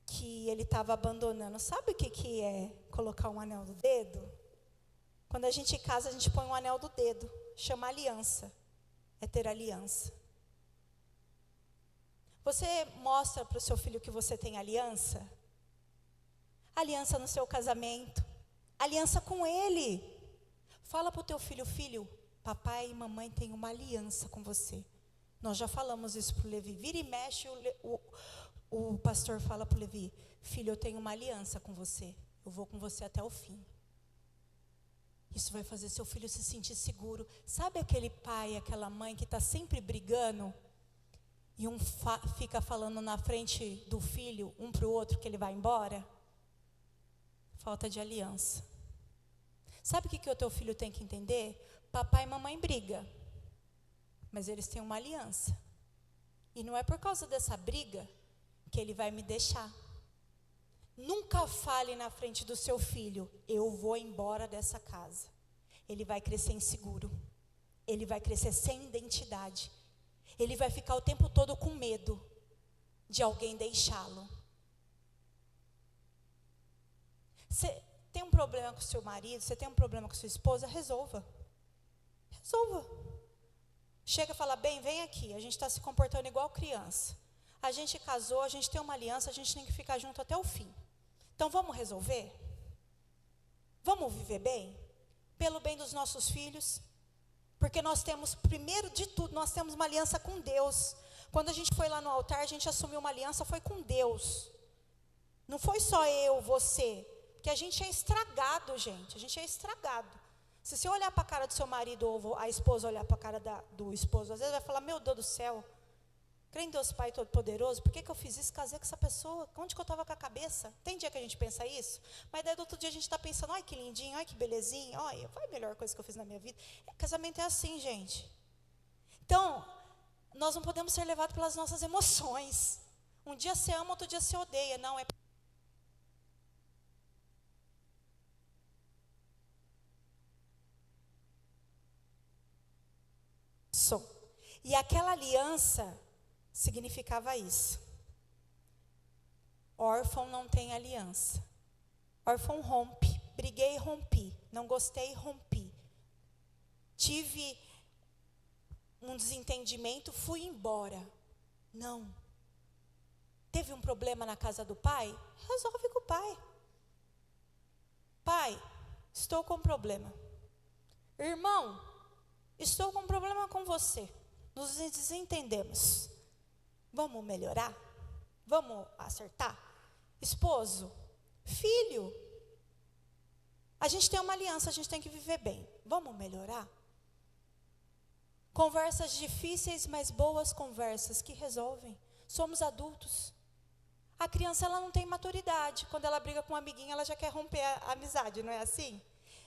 que ele estava abandonando. Sabe o que é colocar um anel no dedo? Quando a gente casa, a gente põe um anel do dedo. Chama aliança. É ter aliança. Você mostra para o seu filho que você tem aliança? Aliança no seu casamento. Aliança com ele. Fala para o teu filho, filho, papai e mamãe têm uma aliança com você. Nós já falamos isso para o Levi. Vira e mexe, o pastor fala para o Levi, filho, eu tenho uma aliança com você. Eu vou com você até o fim. Isso vai fazer seu filho se sentir seguro. Sabe aquele pai, aquela mãe que está sempre brigando? E um fica falando na frente do filho, um para o outro, que ele vai embora? Falta de aliança. Sabe o que o teu filho tem que entender? Papai e mamãe brigam, mas eles têm uma aliança. E não é por causa dessa briga que ele vai me deixar. Nunca fale na frente do seu filho, eu vou embora dessa casa. Ele vai crescer inseguro. Ele vai crescer sem identidade. Ele vai ficar o tempo todo com medo de alguém deixá-lo. Você tem um problema com o seu marido, você tem um problema com sua esposa, resolva. Resolva. Chega e fala, bem, vem aqui, a gente está se comportando igual criança. A gente casou, a gente tem uma aliança, a gente tem que ficar junto até o fim. Então vamos resolver? Vamos viver bem? Pelo bem dos nossos filhos? Porque nós temos, primeiro de tudo, nós temos uma aliança com Deus. Quando a gente foi lá no altar, a gente assumiu uma aliança, foi com Deus. Não foi só eu, você. Porque a gente é estragado, gente. A gente é estragado. Se você olhar para a cara do seu marido ou a esposa olhar para a cara do esposo, às vezes vai falar, meu Deus do céu, crê em Deus Pai Todo-Poderoso, por que eu fiz isso? Casei com essa pessoa, onde que eu estava com a cabeça? Tem dia que a gente pensa isso, mas daí do outro dia a gente está pensando, ai que lindinho, ai que belezinha, olha, foi a melhor coisa que eu fiz na minha vida. Casamento é assim, gente. Então, nós não podemos ser levados pelas nossas emoções. Um dia você ama, outro dia você odeia. Não, é e aquela aliança significava isso. Órfão não tem aliança. Órfão rompe. Briguei, rompi. Não gostei, rompi. Tive um desentendimento, fui embora. Não. Teve um problema na casa do pai? Resolve com o pai. Pai, estou com um problema. Irmão, estou com um problema com você. Nos desentendemos. Vamos melhorar? Vamos acertar? Esposo, filho, a gente tem uma aliança, a gente tem que viver bem. Vamos melhorar? Conversas difíceis, mas boas conversas que resolvem. Somos adultos. A criança, ela não tem maturidade. Quando ela briga com um amiguinho, ela já quer romper a amizade, não é assim?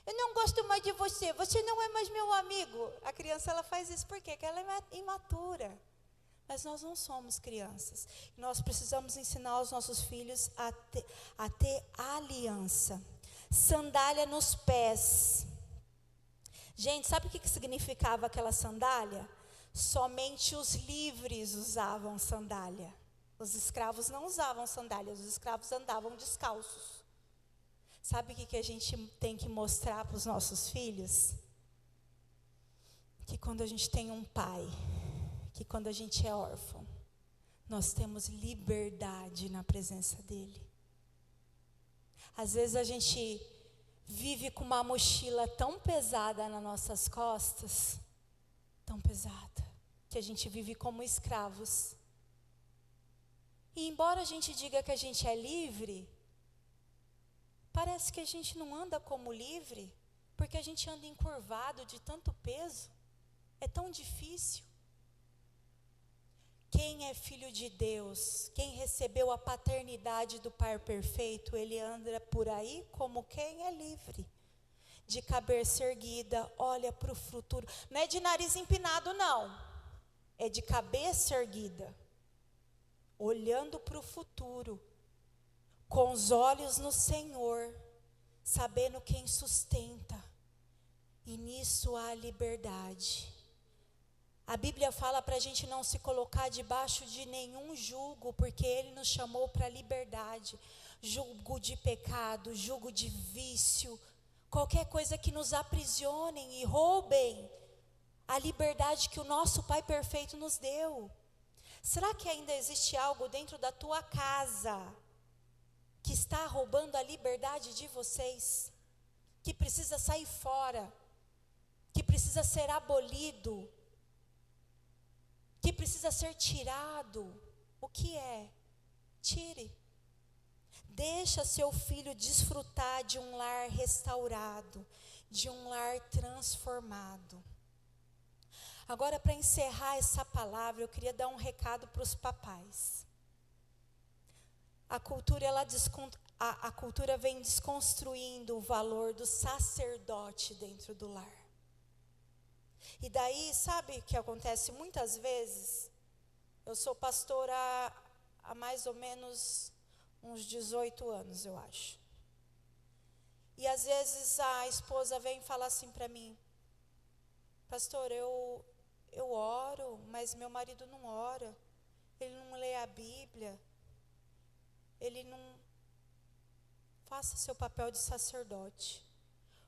Eu não gosto mais de você, você não é mais meu amigo. A criança, ela faz isso por quê? Porque ela é imatura. Mas nós não somos crianças. Nós precisamos ensinar os nossos filhos a ter aliança. Sandália nos pés. Gente, sabe o que significava aquela sandália? Somente os livres usavam sandália. Os escravos não usavam sandália, os escravos andavam descalços. Sabe o que a gente tem que mostrar para os nossos filhos? Que quando a gente tem um pai, que quando a gente é órfão, nós temos liberdade na presença dele. Às vezes a gente vive com uma mochila tão pesada nas nossas costas, tão pesada, que a gente vive como escravos. E embora a gente diga que a gente é livre, parece que a gente não anda como livre, porque a gente anda encurvado de tanto peso. É tão difícil. Quem é filho de Deus, quem recebeu a paternidade do Pai perfeito, ele anda por aí como quem é livre. De cabeça erguida, olha para o futuro. Não é de nariz empinado, não. É de cabeça erguida. Olhando para o futuro. Com os olhos no Senhor, sabendo quem sustenta, e nisso há liberdade. A Bíblia fala para a gente não se colocar debaixo de nenhum jugo, porque Ele nos chamou para a liberdade. Jugo de pecado, jugo de vício, qualquer coisa que nos aprisionem e roubem a liberdade que o nosso Pai perfeito nos deu. Será que ainda existe algo dentro da tua casa que está roubando a liberdade de vocês, que precisa sair fora, que precisa ser abolido, que precisa ser tirado? O que é? Tire. Deixa seu filho desfrutar de um lar restaurado, de um lar transformado. Agora, para encerrar essa palavra, eu queria dar um recado para os papais. A cultura vem desconstruindo o valor do sacerdote dentro do lar. E daí, sabe o que acontece muitas vezes? Eu sou pastora há mais ou menos uns 18 anos, eu acho. E às vezes a esposa vem falar assim para mim: pastor, eu oro, mas meu marido não ora. Ele não lê a Bíblia. Ele não faça seu papel de sacerdote.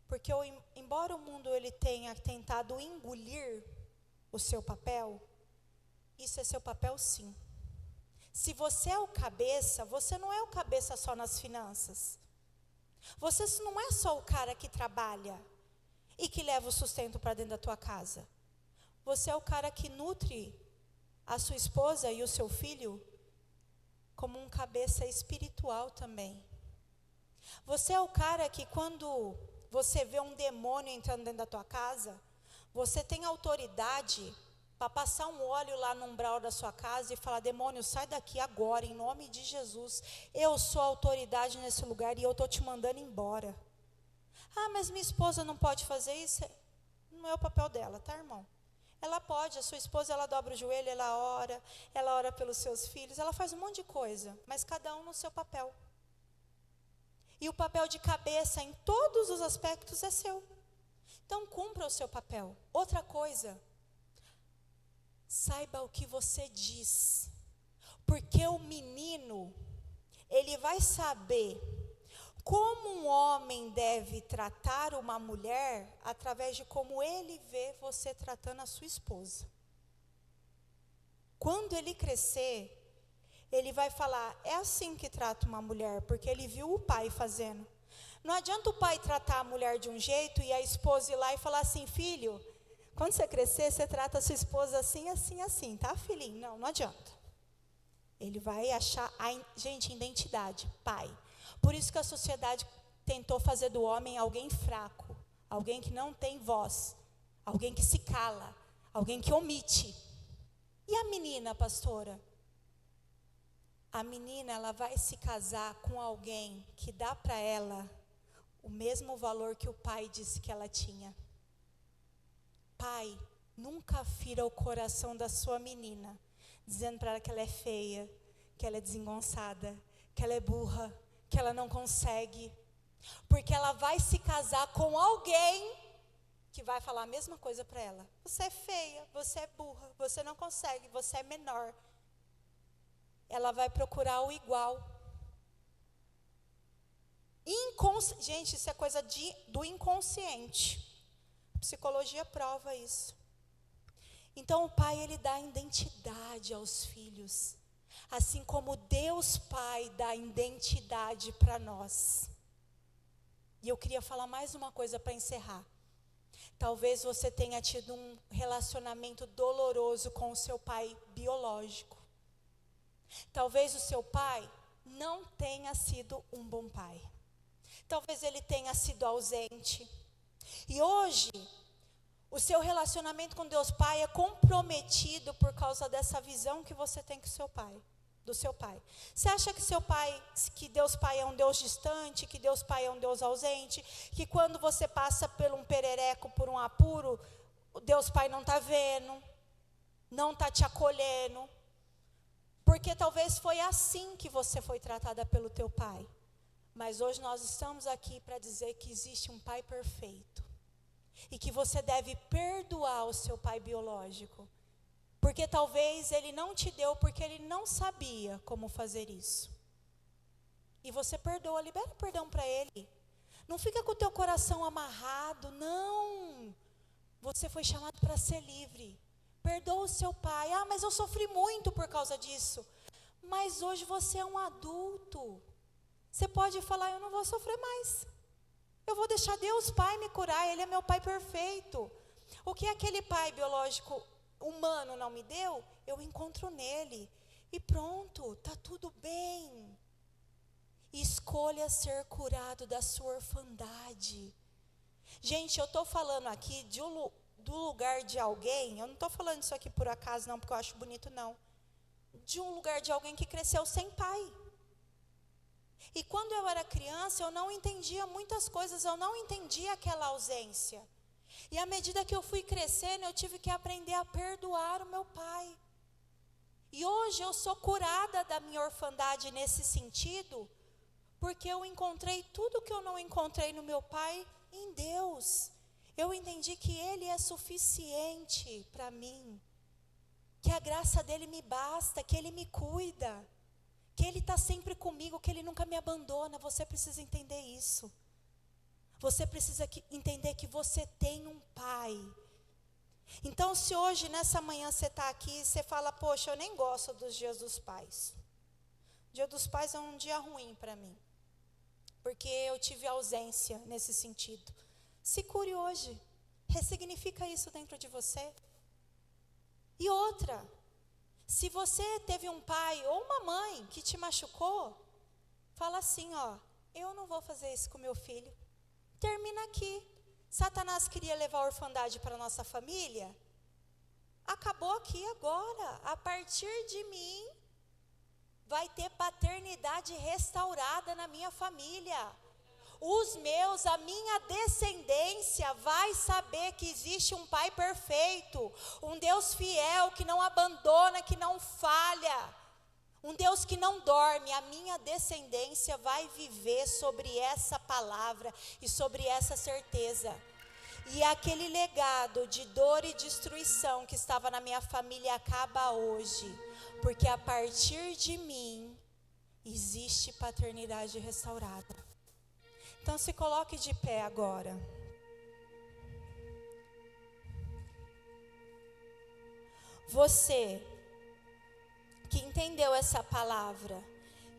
Porque embora o mundo ele tenha tentado engolir o seu papel, isso é seu papel sim. Se você é o cabeça, você não é o cabeça só nas finanças. Você não é só o cara que trabalha e que leva o sustento para dentro da tua casa. Você é o cara que nutre a sua esposa e o seu filho como um cabeça espiritual também. Você é o cara que quando você vê um demônio entrando dentro da tua casa, você tem autoridade para passar um óleo lá no umbral da sua casa e falar: demônio, sai daqui agora, em nome de Jesus. Eu sou a autoridade nesse lugar e eu estou te mandando embora. Ah, mas minha esposa não pode fazer isso? Não é o papel dela, tá, irmão? Ela pode, a sua esposa, ela dobra o joelho, ela ora pelos seus filhos, ela faz um monte de coisa, mas cada um no seu papel. E o papel de cabeça em todos os aspectos é seu. Então, cumpra o seu papel. Outra coisa, saiba o que você diz. Porque o menino, ele vai saber como um homem deve tratar uma mulher através de como ele vê você tratando a sua esposa. Quando ele crescer, ele vai falar, é assim que trata uma mulher, porque ele viu o pai fazendo. Não adianta o pai tratar a mulher de um jeito e a esposa ir lá e falar assim, filho, quando você crescer, você trata a sua esposa assim, assim, assim, tá, filhinho? Não, não adianta. Ele vai achar, gente, identidade, pai. Por isso que a sociedade tentou fazer do homem alguém fraco, alguém que não tem voz, alguém que se cala, alguém que omite. E a menina, pastora? A menina, ela vai se casar com alguém que dá para ela o mesmo valor que o pai disse que ela tinha. Pai, nunca fira o coração da sua menina, dizendo para ela que ela é feia, que ela é desengonçada, que ela é burra, que ela não consegue. Porque ela vai se casar com alguém que vai falar a mesma coisa para ela. Você é feia, você é burra, você não consegue, você é menor. Ela vai procurar o igual. Gente, isso é coisa do inconsciente. A psicologia prova isso. Então o pai, ele dá identidade aos filhos. Assim como Deus Pai dá identidade para nós. E eu queria falar mais uma coisa para encerrar. Talvez você tenha tido um relacionamento doloroso com o seu pai biológico. Talvez o seu pai não tenha sido um bom pai. Talvez ele tenha sido ausente. E hoje, o seu relacionamento com Deus Pai é comprometido por causa dessa visão que você tem com do seu pai. Você acha que Deus Pai é um Deus distante, que Deus Pai é um Deus ausente, que quando você passa por um perereco, por um apuro, Deus Pai não está vendo, não está te acolhendo? Porque talvez foi assim que você foi tratada pelo teu pai. Mas hoje nós estamos aqui para dizer que existe um pai perfeito. E que você deve perdoar o seu pai biológico. Porque talvez ele não te deu porque ele não sabia como fazer isso. E você perdoa, libera perdão para ele. Não fica com o teu coração amarrado, não. Você foi chamado para ser livre. Perdoa o seu pai. Ah, mas eu sofri muito por causa disso. Mas hoje você é um adulto. Você pode falar, eu não vou sofrer mais. Eu vou deixar Deus Pai me curar, Ele é meu Pai perfeito. O que aquele pai biológico humano não me deu, eu encontro nele. E pronto, está tudo bem. Escolha ser curado da sua orfandade. Gente, eu estou falando aqui do lugar de alguém, eu não estou falando isso aqui por acaso não, porque eu acho bonito não. De um lugar de alguém que cresceu sem pai. E quando eu era criança, eu não entendia muitas coisas, eu não entendia aquela ausência. E à medida que eu fui crescendo, eu tive que aprender a perdoar o meu pai. E hoje eu sou curada da minha orfandade nesse sentido, porque eu encontrei tudo que eu não encontrei no meu pai em Deus. Eu entendi que Ele é suficiente para mim, que a graça dEle me basta, que Ele me cuida, que Ele está sempre comigo, que Ele nunca me abandona. Você precisa entender isso. Você precisa entender que você tem um pai. Então, se hoje, nessa manhã, você está aqui e você fala, poxa, eu nem gosto dos dias dos pais. O dia dos pais é um dia ruim para mim, porque eu tive ausência nesse sentido. Se cure hoje, ressignifica isso dentro de você. E outra, se você teve um pai ou uma mãe que te machucou, fala assim, ó, eu não vou fazer isso com meu filho. Termina aqui. Satanás queria levar a orfandade para a nossa família. Acabou aqui agora. A partir de mim, vai ter paternidade restaurada na minha família. a minha descendência vai saber que existe um Pai perfeito, um Deus fiel que não abandona, que não falha, um Deus que não dorme. A minha descendência vai viver sobre essa palavra e sobre essa certeza. E aquele legado de dor e destruição que estava na minha família acaba hoje, porque a partir de mim existe paternidade restaurada. Então se coloque de pé agora. Você que entendeu essa palavra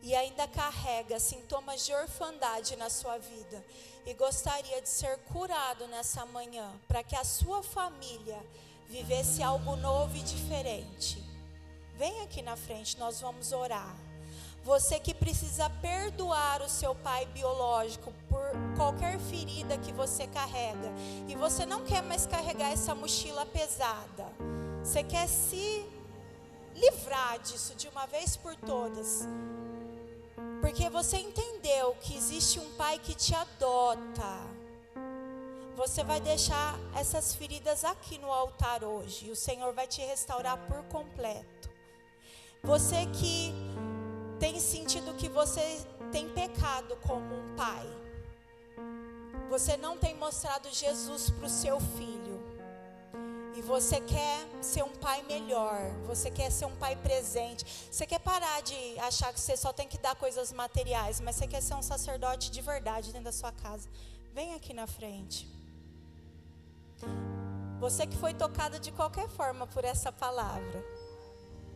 e ainda carrega sintomas de orfandade na sua vida e gostaria de ser curado nessa manhã, para que a sua família vivesse algo novo e diferente, vem aqui na frente, nós vamos orar. Você que precisa perdoar o seu pai biológico por qualquer ferida que você carrega, e você não quer mais carregar essa mochila pesada, você quer se livrar disso de uma vez por todas, porque você entendeu que existe um pai que te adota. Você vai deixar essas feridas aqui no altar hoje, e o Senhor vai te restaurar por completo. Você que tem sentido que você tem pecado como um pai, você não tem mostrado Jesus para o seu filho, e você quer ser um pai melhor, você quer ser um pai presente, você quer parar de achar que você só tem que dar coisas materiais, mas você quer ser um sacerdote de verdade dentro da sua casa, vem aqui na frente. Você que foi tocado de qualquer forma por essa palavra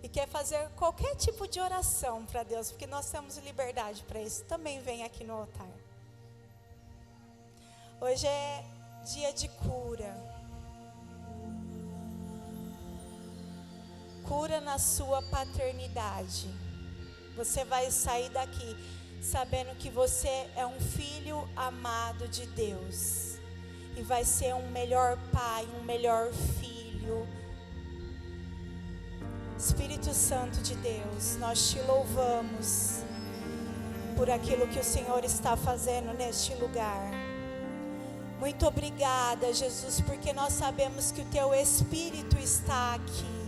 e quer fazer qualquer tipo de oração para Deus, porque nós temos liberdade para isso, também vem aqui no altar. Hoje é dia de cura. Cura na sua paternidade. Você vai sair daqui sabendo que você é um filho amado de Deus, e vai ser um melhor pai, um melhor filho. Espírito Santo de Deus, nós te louvamos por aquilo que o Senhor está fazendo neste lugar. Muito obrigada, Jesus, porque nós sabemos que o teu Espírito está aqui.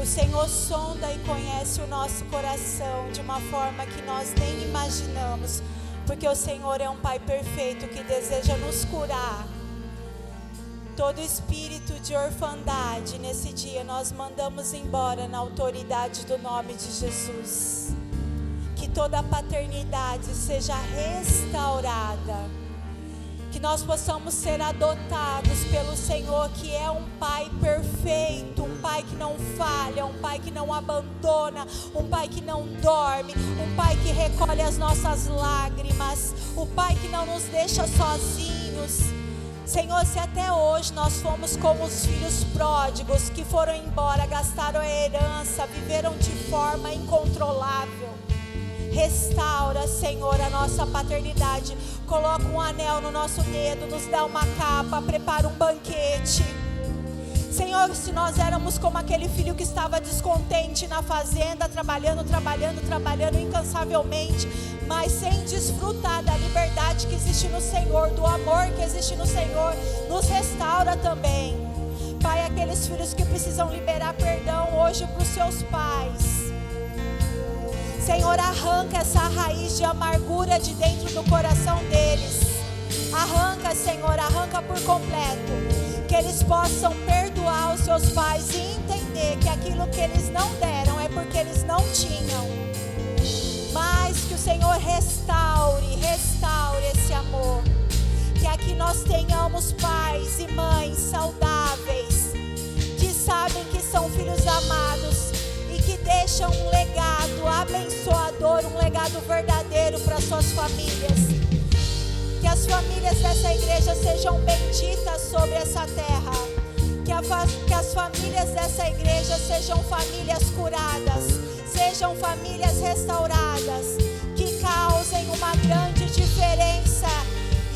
O Senhor sonda e conhece o nosso coração de uma forma que nós nem imaginamos, porque o Senhor é um Pai perfeito que deseja nos curar. Todo espírito de orfandade nesse dia nós mandamos embora na autoridade do nome de Jesus. Que toda a paternidade seja restaurada, que nós possamos ser adotados pelo Senhor, que é um Pai perfeito, um Pai que não falha, um Pai que não abandona, um Pai que não dorme, um Pai que recolhe as nossas lágrimas, o Pai que não nos deixa sozinhos. Senhor, se até hoje nós fomos como os filhos pródigos que foram embora, gastaram a herança, viveram de forma incontrolável, restaura, Senhor, a nossa paternidade. Coloca um anel no nosso dedo, nos dá uma capa, prepara um banquete. Senhor, se nós éramos como aquele filho que estava descontente na fazenda, trabalhando incansavelmente, mas sem desfrutar da liberdade que existe no Senhor, do amor que existe no Senhor, nos restaura também. Pai, aqueles filhos que precisam liberar perdão hoje para os seus pais, Senhor, arranca essa raiz de amargura de dentro do coração deles. Arranca, Senhor, arranca por completo. Que eles possam perdoar os seus pais e entender que aquilo que eles não deram é porque eles não tinham. Mas que o Senhor restaure esse amor. Que aqui nós tenhamos pais e mães saudáveis, que sabem que são filhos amados e que deixam um legado abençoador, um legado verdadeiro para suas famílias. Que as famílias dessa igreja sejam benditas sobre essa terra. Que as famílias dessa igreja sejam famílias curadas, sejam famílias restauradas, que causem uma grande diferença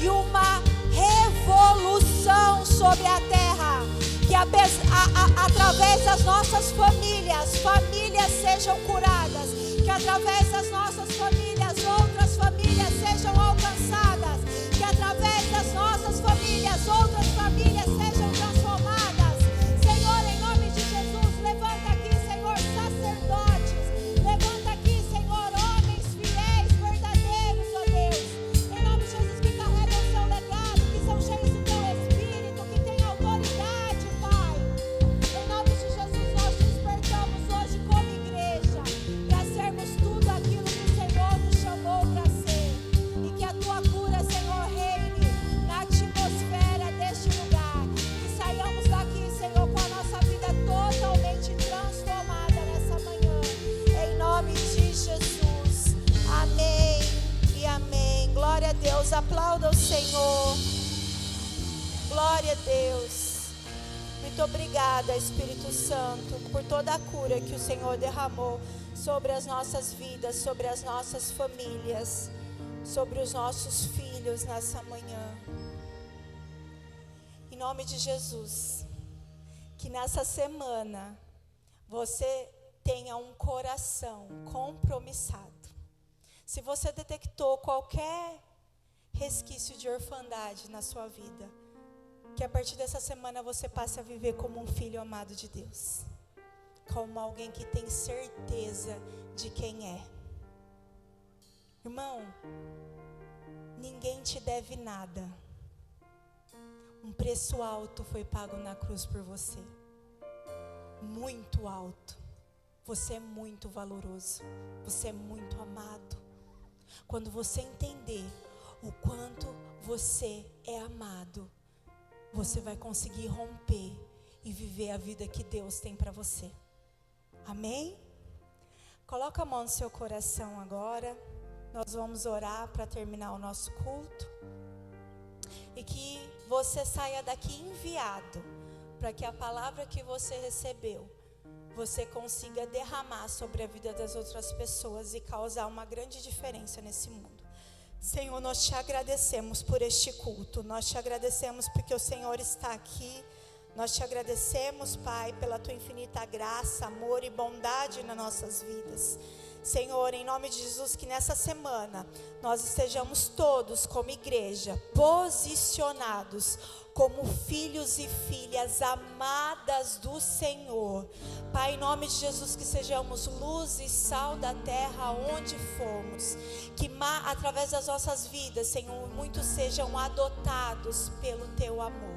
e uma revolução sobre a terra. Que através das nossas famílias sejam curadas. Que através das nossas famílias, outras famílias Glória a Deus. Muito obrigada, Espírito Santo, por toda a cura que o Senhor derramou sobre as nossas vidas, sobre as nossas famílias, sobre os nossos filhos nessa manhã. Em nome de Jesus, que nessa semana você tenha um coração compromissado. Se você detectou qualquer resquício de orfandade na sua vida, que a partir dessa semana você passe a viver como um filho amado de Deus, como alguém que tem certeza de quem é. Irmão, ninguém te deve nada. Um preço alto foi pago na cruz por você. Muito alto. Você é muito valoroso. Você é muito amado. Quando você entender o quanto você é amado, você vai conseguir romper e viver a vida que Deus tem para você. Amém? Coloca a mão no seu coração agora. Nós vamos orar para terminar o nosso culto. E que você saia daqui enviado, para que a palavra que você recebeu, você consiga derramar sobre a vida das outras pessoas e causar uma grande diferença nesse mundo. Senhor, nós te agradecemos por este culto. Nós te agradecemos porque o Senhor está aqui. Nós te agradecemos, Pai, pela tua infinita graça, amor e bondade nas nossas vidas. Senhor, em nome de Jesus, que nessa semana nós estejamos todos como igreja posicionados como filhos e filhas amadas do Senhor. Pai, em nome de Jesus, que sejamos luz e sal da terra onde formos. Que através das nossas vidas, Senhor, muitos sejam adotados pelo teu amor.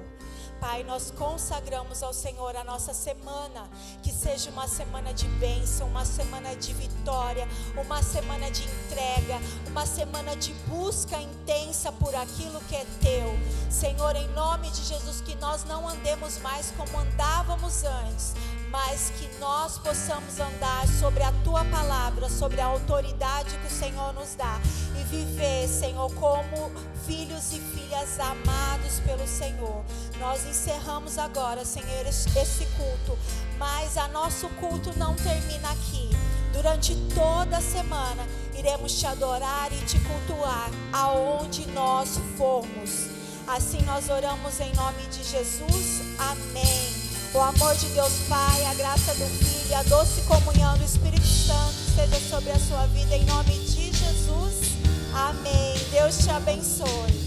Pai, nós consagramos ao Senhor a nossa semana, que seja uma semana de bênção, uma semana de vitória, uma semana de entrega, uma semana de busca intensa por aquilo que é teu. Senhor, em nome de Jesus, que nós não andemos mais como andávamos antes, mas que nós possamos andar sobre a tua palavra, sobre a autoridade que o Senhor nos dá, e viver, Senhor, como filhos e filhas amados pelo Senhor. Nós encerramos agora, Senhor, esse culto, mas o nosso culto não termina aqui. Durante toda a semana iremos te adorar e te cultuar aonde nós formos. Assim nós oramos em nome de Jesus. Amém. O amor de Deus Pai, a graça do Filho e a doce comunhão do Espírito Santo esteja sobre a sua vida em nome de Jesus. Amém. Deus te abençoe.